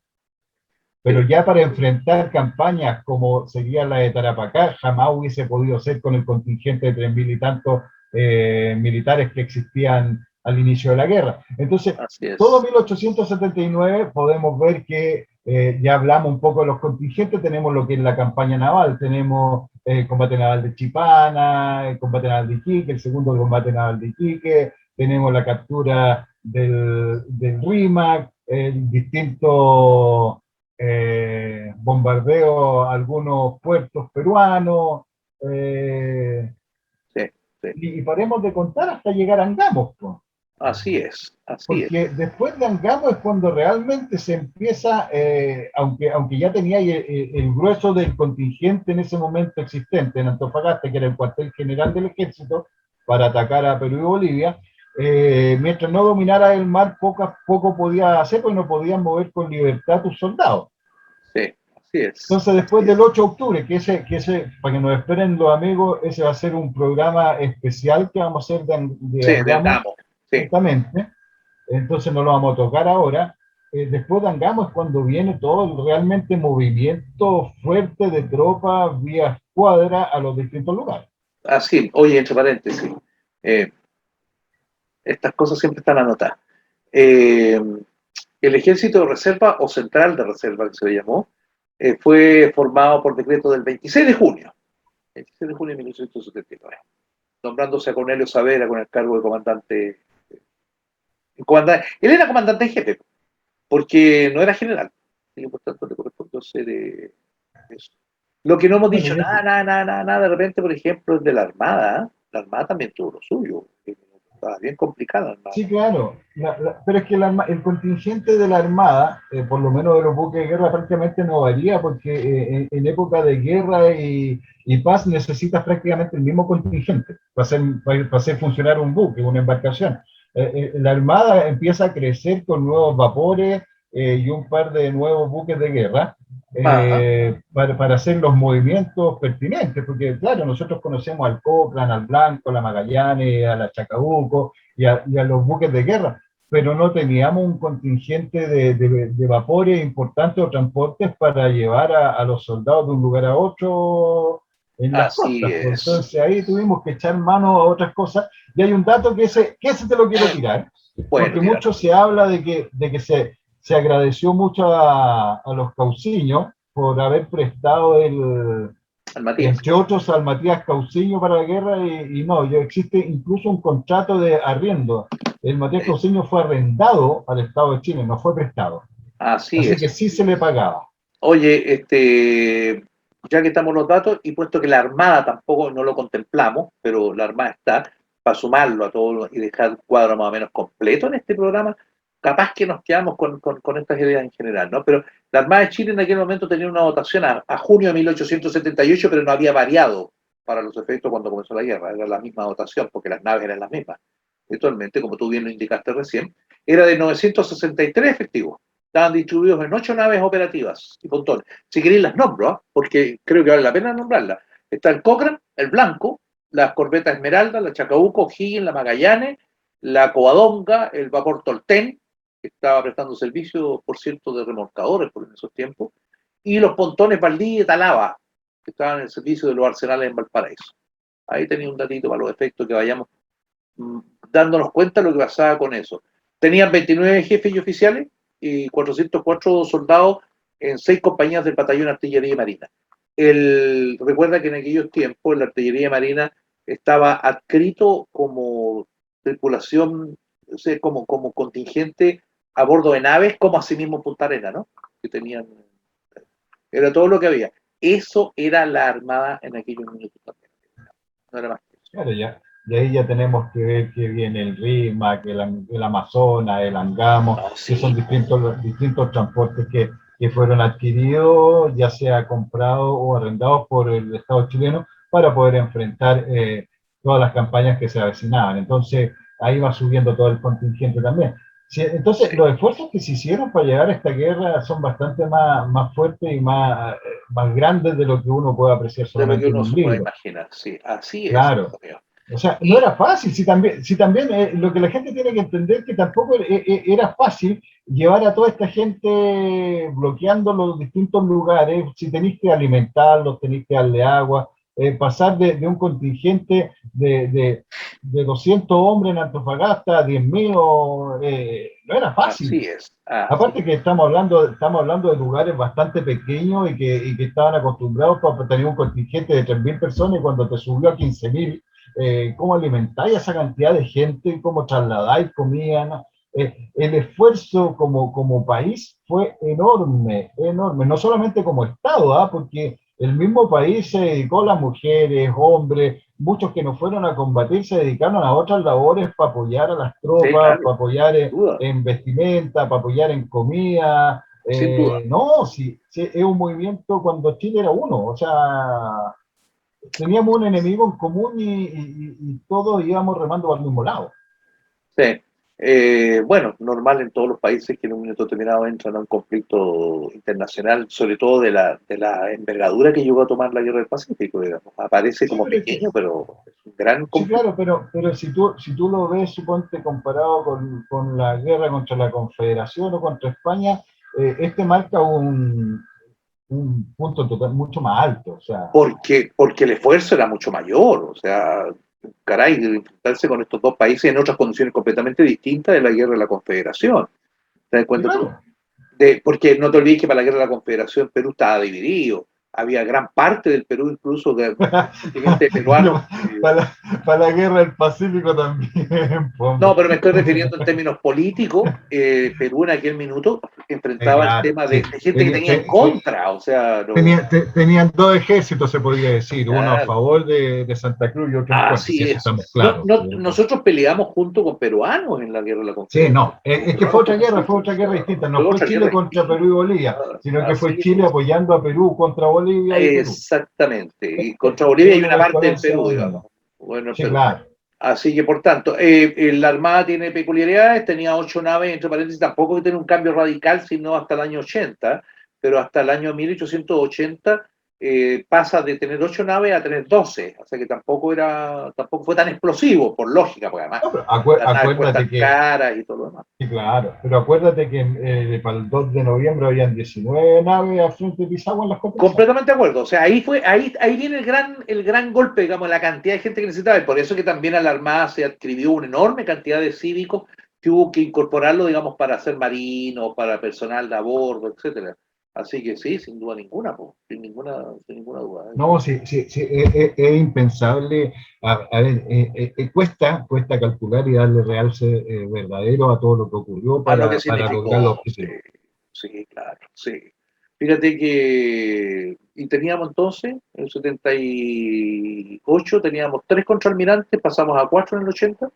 Pero ya para enfrentar campañas como sería la de Tarapacá, jamás hubiese podido ser con el contingente de 3.000 y tantos militares que existían al inicio de la guerra. Entonces, todo 1879 podemos ver que ya hablamos un poco de los contingentes, tenemos lo que es la campaña naval, tenemos el combate naval de Chipana, el combate naval de Iquique, el segundo combate naval de Iquique, tenemos la captura del Rímac, distintos bombardeo a algunos puertos peruanos, y paremos de contar hasta llegar a Angamos. Pues. Así es. Porque después de Angamos es cuando realmente se empieza, aunque ya tenía el grueso del contingente en ese momento existente en Antofagasta, que era el cuartel general del ejército, para atacar a Perú y Bolivia, mientras no dominara el mar, poco podía hacer, porque no podían mover con libertad tus soldados. Sí, así es. Entonces, después del 8 de octubre, que ese, para que nos esperen los amigos, ese va a ser un programa especial que vamos a hacer de Angamos, exactamente. Entonces no lo vamos a tocar ahora. Después de Angamos es cuando viene todo el realmente movimiento fuerte de tropas vía escuadra a los distintos lugares. Así, oye, entre paréntesis, estas cosas siempre están anotadas. El Ejército de Reserva o Central de Reserva, que se le llamó, fue formado por decreto del 26 de junio El 16 de junio de 1879. Nombrándose a Cornelio Saavedra con el cargo de comandante. Él era comandante en jefe, porque no era general. Y por tanto le correspondió ser eso. Lo que no hemos dicho nada, de repente, por ejemplo, es de la Armada. La Armada también tuvo lo suyo. Estaba bien complicada la Armada. Sí, claro, pero es que el contingente de la Armada, por lo menos de los buques de guerra, prácticamente no varía, porque en época de guerra y paz necesitas prácticamente el mismo contingente para hacer funcionar un buque, una embarcación. La Armada empieza a crecer con nuevos vapores y un par de nuevos buques de guerra, para hacer los movimientos pertinentes, porque claro, nosotros conocemos al Cochrane, al Blanco, a la Magallanes, a la Chacabuco y a los buques de guerra, pero no teníamos un contingente de vapores importantes o transportes para llevar a los soldados de un lugar a otro en las costas. Entonces ahí tuvimos que echar mano a otras cosas, y hay un dato que ese te lo quiero tirar, porque mucho se habla de que se agradeció mucho a los cauciños por haber prestado entre otros al Matías Cauciño para la guerra, y no, existe incluso un contrato de arriendo. El Matías Cauciño fue arrendado al Estado de Chile, no fue prestado. Así que sí se le pagaba. Oye, ya que estamos en los datos, y puesto que la Armada tampoco no lo contemplamos, pero la Armada está, para sumarlo a todo y dejar un cuadro más o menos completo en este programa, capaz que nos quedamos con estas ideas en general, ¿no? Pero la Armada de Chile en aquel momento tenía una dotación a junio de 1878, pero no había variado para los efectos cuando comenzó la guerra, era la misma dotación, porque las naves eran las mismas. Actualmente, como tú bien lo indicaste recién, era de 963 efectivos. Estaban distribuidos en 8 naves operativas y pontones. Si queréis las nombro, ¿eh? Porque creo que vale la pena nombrarlas. Está el Cochrane, el Blanco, las corbetas Esmeralda, la Chacabuco, Higgins, la Magallanes, la Covadonga, el vapor Tolten, que estaba prestando servicio, por cierto, de remolcadores por esos tiempos, y los pontones Valdivia y Talaba, que estaban en el servicio de los arsenales en Valparaíso. Ahí tenía un datito para los efectos que vayamos dándonos cuenta de lo que pasaba con eso. Tenían 29 jefes y oficiales y 404 soldados en 6 compañías del batallón de artillería y marina. Recuerda que en aquellos tiempos la artillería marina estaba adscrito como tripulación, o sea, como contingente a bordo de naves, como asimismo en Punta Arenas, ¿no? Que tenían, era todo lo que había. Eso era la Armada en aquellos minutos también. No era más que eso. Claro, ya. Y ahí ya tenemos que ver que viene el RIMAC, el Amazonas, el Angamo, que son distintos transportes que fueron adquiridos, ya sea comprados o arrendados por el Estado chileno para poder enfrentar todas las campañas que se avecinaban. Entonces, ahí va subiendo todo el contingente también. Sí, entonces, los esfuerzos que se hicieron para llegar a esta guerra son bastante más fuertes y más grandes de lo que uno puede apreciar solamente en un libro. Puede imaginar, sí, así es. Claro. O sea, no era fácil, si también lo que la gente tiene que entender es que tampoco era fácil llevar a toda esta gente bloqueando los distintos lugares, si tenéis que alimentarlos, tenéis que darle agua, pasar de un contingente de 200 hombres en Antofagasta a 10.000, no era fácil. Así es. Aparte que estamos hablando de lugares bastante pequeños y que estaban acostumbrados para tener un contingente de 3.000 personas, y cuando te subió a 15.000, ¿cómo alimentáis a esa cantidad de gente? ¿Cómo trasladáis comida? ¿No? El esfuerzo como país fue enorme, no solamente como Estado, porque el mismo país se dedicó, las mujeres, hombres, muchos que no fueron a combatir se dedicaron a otras labores para apoyar a las tropas, sí, claro, para apoyar en vestimenta, para apoyar en comida. No, sí, es un movimiento cuando Chile era uno, o sea, teníamos un enemigo en común y todos íbamos remando para el mismo lado. Sí. Bueno, normal en todos los países que en un minuto determinado entran a un conflicto internacional, sobre todo de la envergadura que llegó a tomar la Guerra del Pacífico, digamos. Aparece como pequeño, pero es un gran conflicto. Sí, claro, pero si tú lo ves, suponte, comparado con la guerra contra la Confederación o contra España, este marca un punto total mucho más alto. O sea, porque el esfuerzo era mucho mayor, o sea, caray, de enfrentarse con estos dos países en otras condiciones completamente distintas de la guerra de la Confederación. ¿Te das cuenta? Claro. Porque no te olvides que para la guerra de la Confederación Perú estaba dividido. había gran parte del Perú, incluso de gente peruana. Para la guerra del Pacífico también. No, pero me estoy refiriendo en términos políticos. Perú en aquel minuto enfrentaba Claro, el tema sí. de gente que tenía en contra, o sea... Tenían dos ejércitos, se podría decir, uno a Claro. favor de Santa Cruz y otro en contra, Así si eso es. estamos claros. Nosotros peleamos junto con peruanos en la guerra de la Sí, Confederación. no, es que fue otra guerra distinta, no fue Chile contra Perú y Bolivia, sino que fue Chile apoyando a Perú contra Bolivia y Perú. Exactamente, y contra Bolivia hay una parte del Perú, digamos. Bueno, sí, Perú. Claro. Así que, por tanto, la Armada tiene peculiaridades, tenía 8 naves, entre paréntesis, tampoco que tiene un cambio radical, sino hasta el año 80, pero hasta el año 1880 pasa de tener 8 naves a tener 12, o sea que tampoco fue tan explosivo, por lógica, porque además no, acuérdate que caras y todo lo demás. Sí, claro, pero acuérdate que para el 2 de noviembre habían 19 naves al frente de Pisagua en las costas. Completamente de acuerdo, o sea, ahí viene el gran golpe, digamos, la cantidad de gente que necesitaba, y por eso que también a la Armada se adscribió una enorme cantidad de cívicos que hubo que incorporarlo, digamos, para ser marinos, para personal de a bordo, etcétera. Así que sí, sin duda ninguna, sin ninguna duda. No, sí, es impensable. A ver, cuesta calcular y darle realce verdadero a todo lo que ocurrió para lograr los objetivos. Sí, claro, sí. Fíjate que, y teníamos entonces, en el 78 teníamos 3 contraalmirantes, pasamos a 4 en el 80,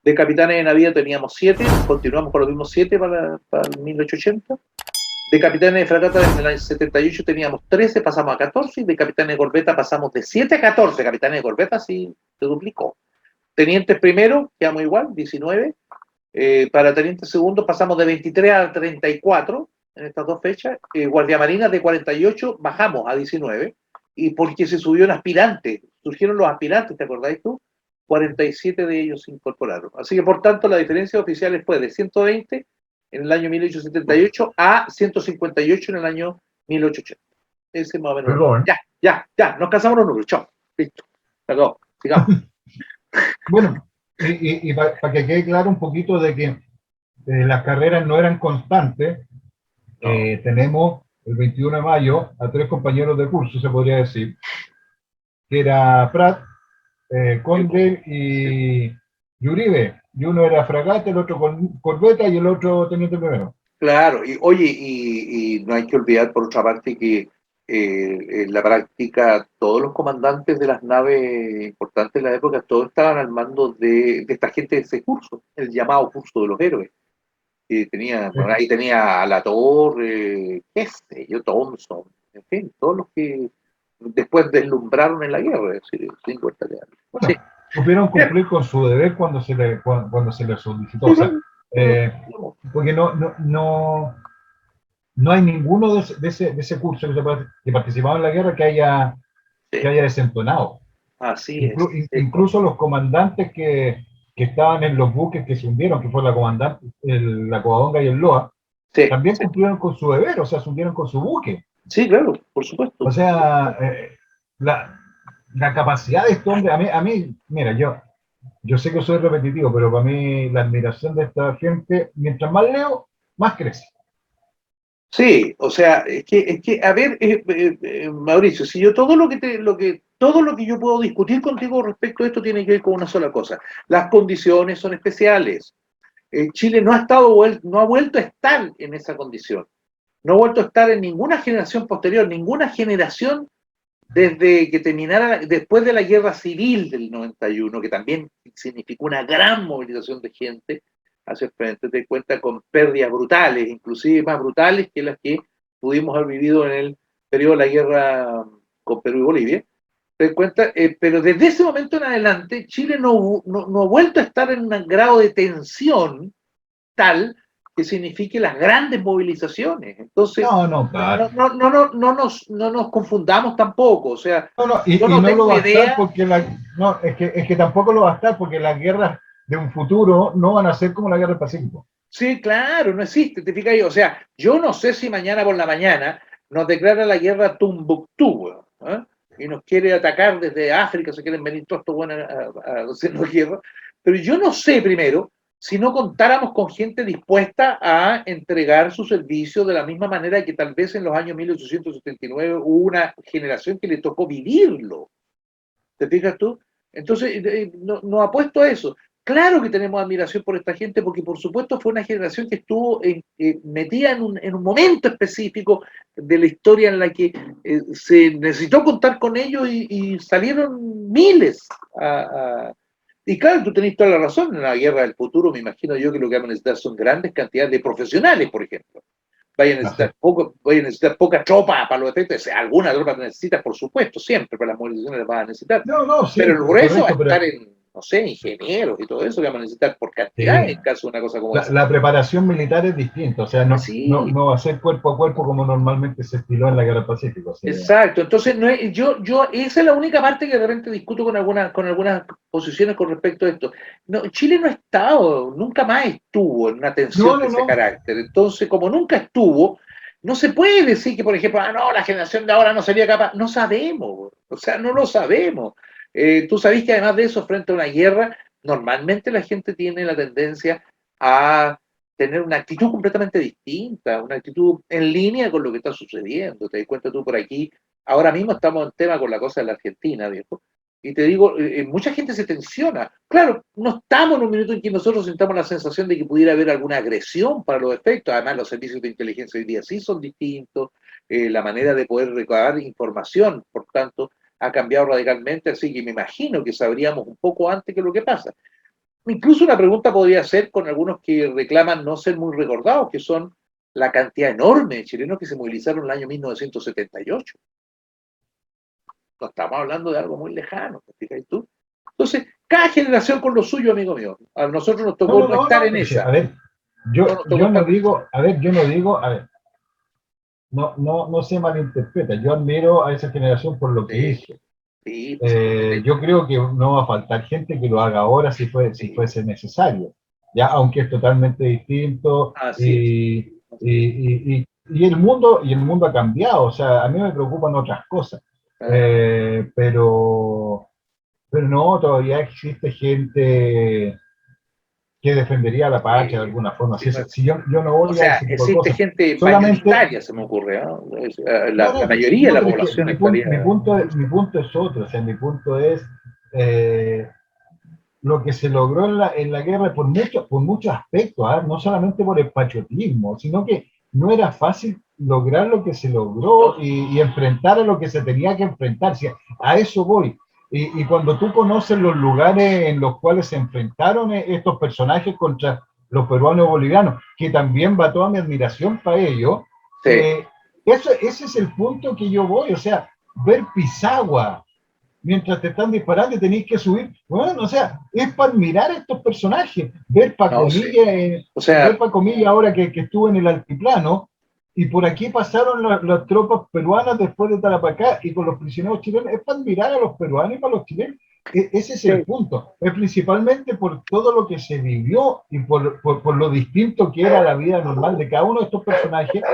de capitanes de navío teníamos 7, continuamos con los mismos 7 para el 1880, de capitanes de fragata en el año 78 teníamos 13, pasamos a 14, y de capitanes de corbeta pasamos de 7 a 14, capitanes de corbeta sí se duplicó. Tenientes primero, quedamos igual, 19, para teniente segundo pasamos de 23 a 34, en estas dos fechas, guardiamarinas de 48 bajamos a 19, y porque se subió un aspirante, surgieron los aspirantes, ¿te acordáis tú? 47 de ellos se incorporaron. Así que, por tanto, la diferencia oficial fue de 120 en el año 1878 a 158 en el año 1880. Ese más o menos. Perdón. Ya, nos casamos los números, chao, listo, se acabó, sigamos. Bueno, y para que quede claro un poquito de que las carreras no eran constantes, no. Tenemos el 21 de mayo a 3 compañeros de curso, se podría decir, que era Prat, Conde y Uribe, y uno era fragata, el otro corbeta y el otro teniente primero. Claro, y oye, y no hay que olvidar por otra parte que en la práctica todos los comandantes de las naves importantes de la época, todos estaban al mando de esta gente de ese curso, el llamado curso de los héroes. Que tenía, bueno, ahí tenía a La Torre, qué sé yo, Thompson, en fin, todos los que después deslumbraron en la guerra, es decir, sin cuenta de algo. Bueno, sí. Supieron cumplir con su deber cuando se le solicitó. O sea, porque no hay ninguno de ese curso que participaba en la guerra que haya desentonado. Así es. Incluso los comandantes que estaban en los buques que se hundieron, que fue la comandante, la Covadonga y el Loa, también cumplieron con su deber, o sea, se hundieron con su buque. Sí, claro, por supuesto. O sea, la capacidad de este hombre, a mí, mira, yo sé que soy repetitivo, pero para mí la admiración de esta gente, mientras más leo, más crece. Sí, o sea, es que a ver, Mauricio, si yo todo lo que yo puedo discutir contigo respecto a esto tiene que ver con una sola cosa. Las condiciones son especiales. Chile no ha vuelto a estar en esa condición. No ha vuelto a estar en ninguna generación posterior, ninguna generación desde que terminara, después de la guerra civil del 91, que también significó una gran movilización de gente hacia el frente, te cuenta con pérdidas brutales, inclusive más brutales que las que pudimos haber vivido en el periodo de la guerra con Perú y Bolivia. Te cuenta, pero desde ese momento en adelante, Chile no ha vuelto a estar en un grado de tensión tal que signifique las grandes movilizaciones. Entonces, claro. no nos confundamos tampoco. O sea, yo no tengo idea. Es que tampoco lo va a estar porque las guerras de un futuro no van a ser como la guerra del Pacífico. Sí, claro, no existe, te fijas ahí. O sea, yo no sé si mañana por la mañana nos declara la guerra Tumbuctú, ¿eh? Y nos quiere atacar desde África, se quieren venir todos estos buenos a hacernos guerra. Pero yo no sé primero si no contáramos con gente dispuesta a entregar su servicio de la misma manera que tal vez en los años 1879 hubo una generación que le tocó vivirlo. ¿Te fijas tú? Entonces, no apuesto a eso. Claro que tenemos admiración por esta gente porque por supuesto fue una generación que estuvo metida en un momento específico de la historia en la que se necesitó contar con ellos y salieron miles y claro, tú tenés toda la razón, en la guerra del futuro me imagino yo que lo que van a necesitar son grandes cantidades de profesionales, por ejemplo. Vayan a necesitar poca tropa para los efectos, alguna tropa necesitas, por supuesto, siempre, para las movilizaciones las vas a necesitar. No, sí, pero el grueso va a correcto, estar en, no sé, ingenieros y todo eso que vamos a necesitar por cantidad sí. en caso de una cosa como esa. La preparación militar es distinta, o sea, Sí. no va a ser cuerpo a cuerpo como normalmente se estiló en la Guerra del Pacífico. O sea, exacto, entonces no es, esa es la única parte que de repente discuto con algunas posiciones con respecto a esto. No, Chile no ha estado, nunca más estuvo en una tensión de ese carácter, entonces como nunca estuvo, no se puede decir que, por ejemplo, la generación de ahora no sería capaz, no sabemos, o sea, no lo sabemos. Tú sabés que además de eso, frente a una guerra, normalmente la gente tiene la tendencia a tener una actitud completamente distinta, una actitud en línea con lo que está sucediendo. Te das cuenta tú por aquí, ahora mismo estamos en tema con la cosa de la Argentina, viejo, y te digo, mucha gente se tensiona. Claro, no estamos en un minuto en que nosotros sintamos la sensación de que pudiera haber alguna agresión para los efectos, además los servicios de inteligencia hoy día sí son distintos, la manera de poder recabar información, por tanto, ha cambiado radicalmente, así que me imagino que sabríamos un poco antes que lo que pasa. Incluso una pregunta podría ser con algunos que reclaman no ser muy recordados, que son la cantidad enorme de chilenos que se movilizaron en el año 1978. No estamos hablando de algo muy lejano, ¿te fijas tú? Entonces, cada generación con lo suyo, amigo mío. A nosotros nos tocó no estar en esa. A ver, yo no digo, no se malinterpreta, yo admiro a esa generación por lo que hizo. Sí, yo creo que no va a faltar gente que lo haga ahora si fuese necesario, ya aunque es totalmente distinto y el mundo ha cambiado, o sea, a mí me preocupan otras cosas, pero no, todavía existe gente que defendería la patria de alguna forma. Si yo no voy a ese tipo de cosas. Gente mayoritaria, se me ocurre, ¿no? La mayoría de la población estaría... Mi punto es otro, o sea, mi punto es lo que se logró en la guerra por muchos aspectos, no solamente por el patriotismo, sino que no era fácil lograr lo que se logró y enfrentar a lo que se tenía que enfrentar. A eso voy. Y cuando tú conoces los lugares en los cuales se enfrentaron estos personajes contra los peruanos y bolivianos, que también va toda mi admiración para ellos, ese es el punto que yo voy, o sea, ver Pisagua mientras te están disparando y tenéis que subir, bueno, o sea, es para admirar a estos personajes, ver Comilla ahora que estuvo en el altiplano, y por aquí pasaron las tropas peruanas después de Tarapacá y con los prisioneros chilenos, es para admirar a los peruanos y para los chilenos. Ese es el punto, es principalmente por todo lo que se vivió y por lo distinto que era la vida normal de cada uno de estos personajes,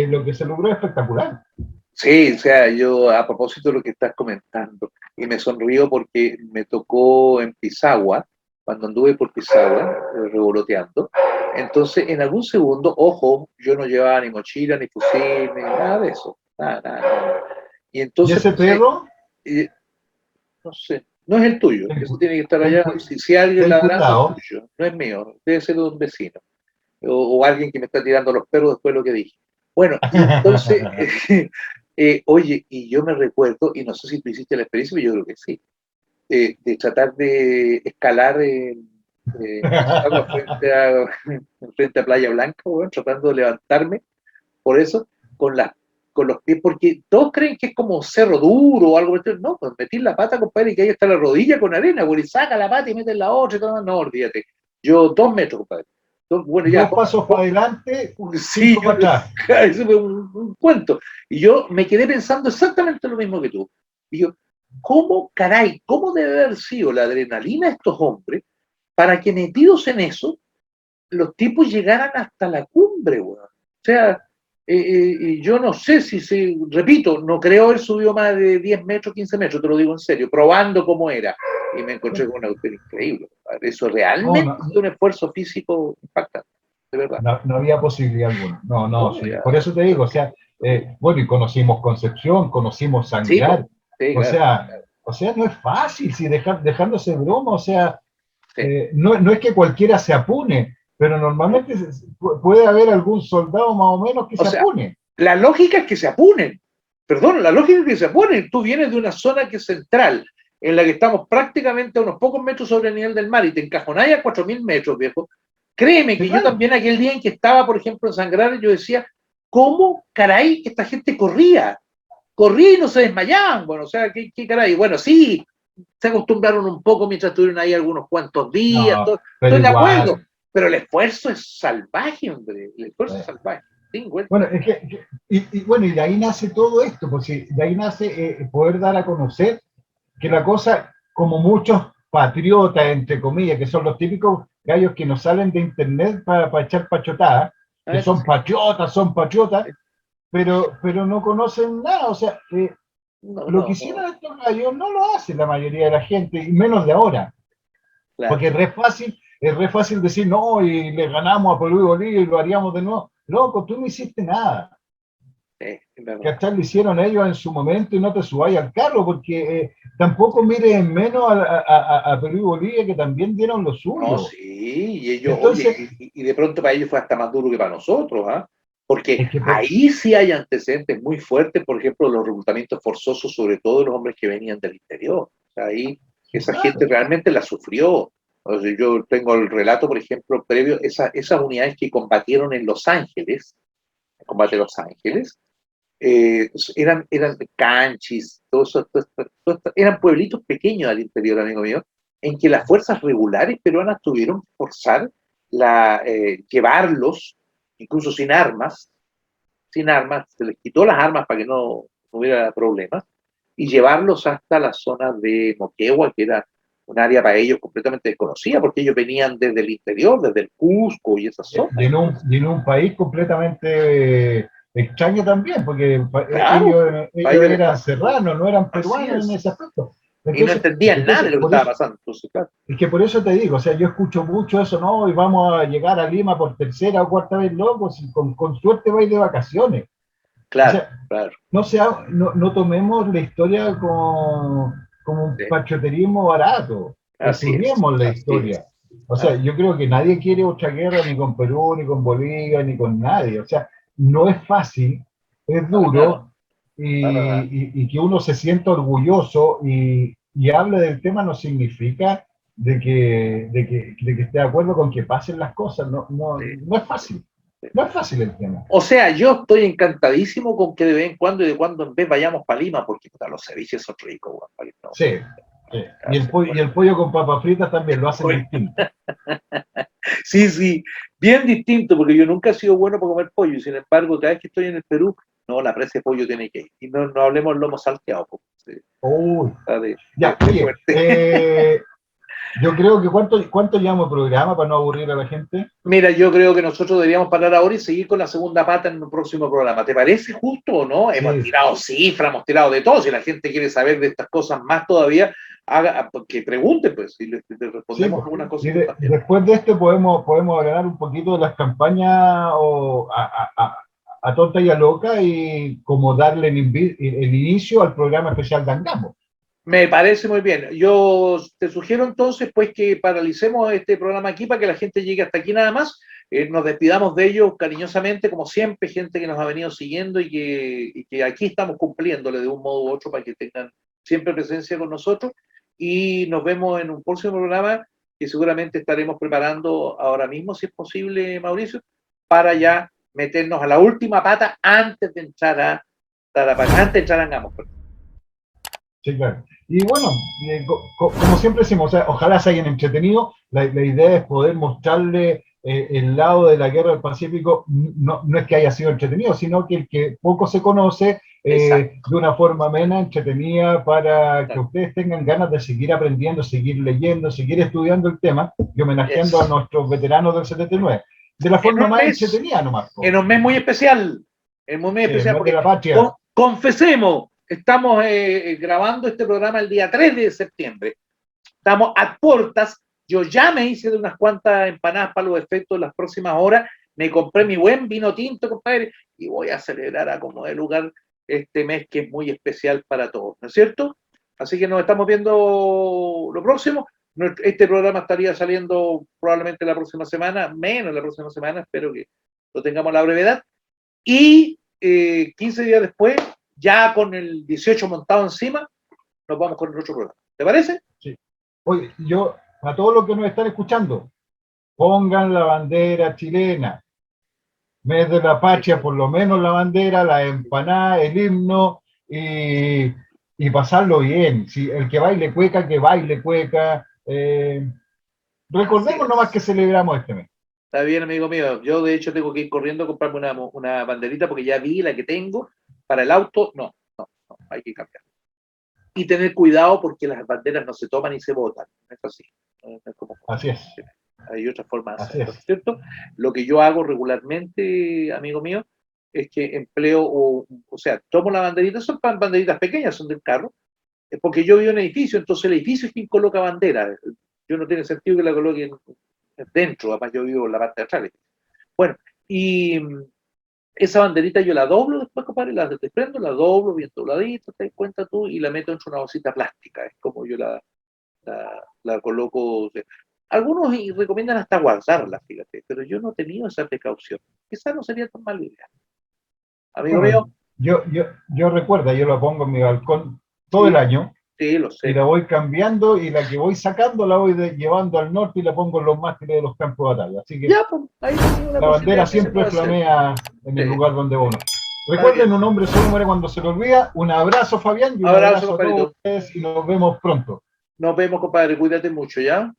lo que se logró es espectacular. Sí, o sea, yo a propósito de lo que estás comentando, y me sonrío porque me tocó en Pisagua, cuando anduve por Pisagua, revoloteando, entonces en algún segundo, ojo, yo no llevaba ni mochila, ni fusil, ni nada de eso, nada. Y entonces... ¿Y ese perro? No sé, no es el tuyo, eso tiene que estar allá, si alguien ladra, es tuyo, no es mío, debe ser de un vecino, o alguien que me está tirando los perros después de lo que dije. Bueno, entonces... oye, y yo me recuerdo, y no sé si tú hiciste la experiencia, pero yo creo que sí, de tratar de escalar frente a Playa Blanca, bueno, tratando de levantarme, por eso, con los pies, porque todos creen que es como cerro duro o algo, no, pues metir la pata, compadre, y que ahí está la rodilla con arena, güey, y saca la pata y metes la otra, y todo, no, olvídate, yo 2 metros, compadre. Bueno, ya, 2 pasos para adelante, 5 para atrás. Eso fue un cuento. Y yo me quedé pensando exactamente lo mismo que tú. Y yo, ¿cómo debe haber sido la adrenalina de estos hombres para que metidos en eso, los tipos llegaran hasta la cumbre, weón? O sea, yo no sé repito, no creo haber subido más de 10 metros, 15 metros, te lo digo en serio, probando cómo era. y me encontré con una cuestión increíble. Eso realmente es un esfuerzo físico impactante, de verdad. No había posibilidad alguna. No, sí. Por eso te digo, o sea, bueno, y conocimos Concepción, conocimos Sangrar, sí, o claro. sea, no es fácil, si dejándose broma, o sea, Sí. no es que cualquiera se apune, pero normalmente puede haber algún soldado más o menos que se apune. La lógica es que se apunen. Perdón, la lógica es que se apunen. Tú vienes de una zona que es central, en la que estamos prácticamente a unos pocos metros sobre el nivel del mar y te encajonás a 4.000 metros, viejo. Créeme que yo también aquel día en que estaba, por ejemplo, en Sangrar, yo decía, ¿cómo caray esta gente corría? Corría y no se desmayaban. Bueno, o sea, ¿qué caray? Bueno, sí, se acostumbraron un poco mientras estuvieron ahí algunos cuantos días, estoy de acuerdo, pero el esfuerzo es salvaje, hombre, el esfuerzo es salvaje. Bueno, es que, bueno, y de ahí nace todo esto, porque de ahí nace poder dar a conocer que la cosa, como muchos patriotas, entre comillas, que son los típicos gallos que nos salen de internet para echar pachotadas, que son patriotas, pero no conocen nada, o sea, lo que hicieron estos gallos no lo hace la mayoría de la gente, y menos de ahora. Claro. Porque es re fácil decir, no, y le ganamos a Perú y Bolivia y lo haríamos de nuevo. Loco, tú no hiciste nada. ¿Cachai? Lo hicieron ellos en su momento y no te subáis al carro, porque tampoco mires en menos a Perú y Bolivia, que también dieron lo suyo. No, sí, y ellos, entonces, oye, y de pronto para ellos fue hasta más duro que para nosotros, ¿ah? Porque ahí sí hay antecedentes muy fuertes, por ejemplo, los reclutamientos forzosos, sobre todo de los hombres que venían del interior. O sea, ahí esa gente realmente la sufrió. O sea, yo tengo el relato, por ejemplo, previo, esas unidades que combatieron en Los Ángeles, el combate de Los Ángeles, eran canchis, eran pueblitos pequeños al interior, amigo mío, en que las fuerzas regulares peruanas tuvieron que forzar llevarlos, incluso sin armas, se les quitó las armas para que no hubiera problemas, y llevarlos hasta la zona de Moquegua, que era un área para ellos completamente desconocida, porque ellos venían desde el interior, desde el Cusco y esas zonas. Y en un país completamente extraño también, porque claro, ellos eran serranos, no eran peruanos en ese aspecto. Entonces, y no entendían nada de lo que estaba pasando. Entonces, claro. Es que por eso te digo, o sea, yo escucho mucho eso, no, y vamos a llegar a Lima por tercera o cuarta vez, loco, si con suerte vais de vacaciones. Claro, o sea, claro. No tomemos la historia como un patrioterismo barato, estudiemos la historia. O sea, yo creo que nadie quiere otra guerra ni con Perú, ni con Bolivia, ni con nadie. O sea, no es fácil, es duro, y que uno se sienta orgulloso y hable del tema no significa de que esté de acuerdo con que pasen las cosas. No es fácil. No es fácil el tema. O sea, yo estoy encantadísimo con que de vez en cuando y de cuando en vez vayamos para Lima, porque los ceviches son ricos. ¿No? Sí. Y el pollo con papas fritas también lo hacen distinto. Sí, bien distinto, porque yo nunca he sido bueno para comer pollo, y sin embargo, cada vez que estoy en el Perú, no, la presa de pollo tiene que ir. Y no hablemos lomo salteado. Sí. Uy. Ya, oye, yo creo que ¿cuánto llevamos de programa para no aburrir a la gente? Mira, yo creo que nosotros deberíamos parar ahora y seguir con la segunda pata en un próximo programa. ¿Te parece justo o no? Sí. Hemos tirado cifras, hemos tirado de todo. Si la gente quiere saber de estas cosas más todavía, que pregunte, pues, y le respondemos alguna cosa. Después de esto podemos hablar un poquito de las campañas a tonta y a loca, y como darle el inicio al programa especial de Angamo. Me parece muy bien. Yo te sugiero entonces pues que paralicemos este programa aquí para que la gente llegue hasta aquí nada más. Nos despidamos de ellos cariñosamente, como siempre, gente que nos ha venido siguiendo y que aquí estamos cumpliéndole de un modo u otro para que tengan siempre presencia con nosotros. Y nos vemos en un próximo programa que seguramente estaremos preparando ahora mismo, si es posible, Mauricio, para ya meternos a la última pata antes de entrar a Angamos. Sí, claro. Y bueno, como siempre decimos, o sea, ojalá se hayan entretenido. La idea es poder mostrarle el lado de la guerra del Pacífico. No es que haya sido entretenido, sino que el que poco se conoce, de una forma amena, entretenida, para que ustedes tengan ganas de seguir aprendiendo, seguir leyendo, seguir estudiando el tema y homenajeando a nuestros veteranos del 79. De la forma más entretenida nomás. En un mes muy especial. En un mes especial porque de la patria. Confesemos. Estamos grabando este programa el día 3 de septiembre. Estamos a puertas. Yo ya me hice de unas cuantas empanadas para los efectos de las próximas horas. Me compré mi buen vino tinto, compadre, y voy a celebrar a como de lugar este mes que es muy especial para todos, ¿no es cierto? Así que nos estamos viendo lo próximo. Este programa estaría saliendo probablemente la próxima semana, menos la próxima semana, espero que lo tengamos a la brevedad. Y 15 días después, ya con el 18 montado encima, nos vamos con el otro programa. ¿Te parece? Sí. Oye, yo, a todos los que nos están escuchando, pongan la bandera chilena. Mes de la patria, por lo menos la bandera, la empanada, el himno y pasarlo bien. Si el que baile cueca, que baile cueca. Recordemos nomás que celebramos este mes. Está bien, amigo mío. Yo, de hecho, tengo que ir corriendo a comprarme una banderita porque ya vi la que tengo para el auto. No, hay que cambiar. Y tener cuidado porque las banderas no se toman y se botan. Es así. Es como, así es. Hay otras formas de hacerlo, ¿cierto? Lo que yo hago regularmente, amigo mío, es que empleo, o sea, tomo la banderita, son banderitas pequeñas, son del carro, es porque yo vivo en un edificio, entonces el edificio es quien coloca bandera. Yo no tiene sentido que la coloquen dentro, además yo vivo en la parte de atrás. Bueno, y esa banderita yo la doblo después, compadre, la desprendo, la doblo bien dobladita, te das cuenta tú, y la meto en una bolsita plástica, es como yo la coloco. O sea, algunos recomiendan hasta guardarla, fíjate, pero yo no he tenido esa precaución. Quizás no sería tan mala idea. Amigo mío. Yo recuerdo, yo la pongo en mi balcón todo el año. Sí, lo sé. Y la voy cambiando y la que voy sacando la voy llevando al norte y la pongo en los mástiles de los campos de batalla. Así que ya, pues, ahí la bandera siempre flamea en el lugar donde uno. Recuerden, un hombre solo muere cuando se le olvida. Un abrazo, Fabián, y un abrazo a todos ustedes y nos vemos pronto. Nos vemos, compadre. Cuídate mucho, ¿ya?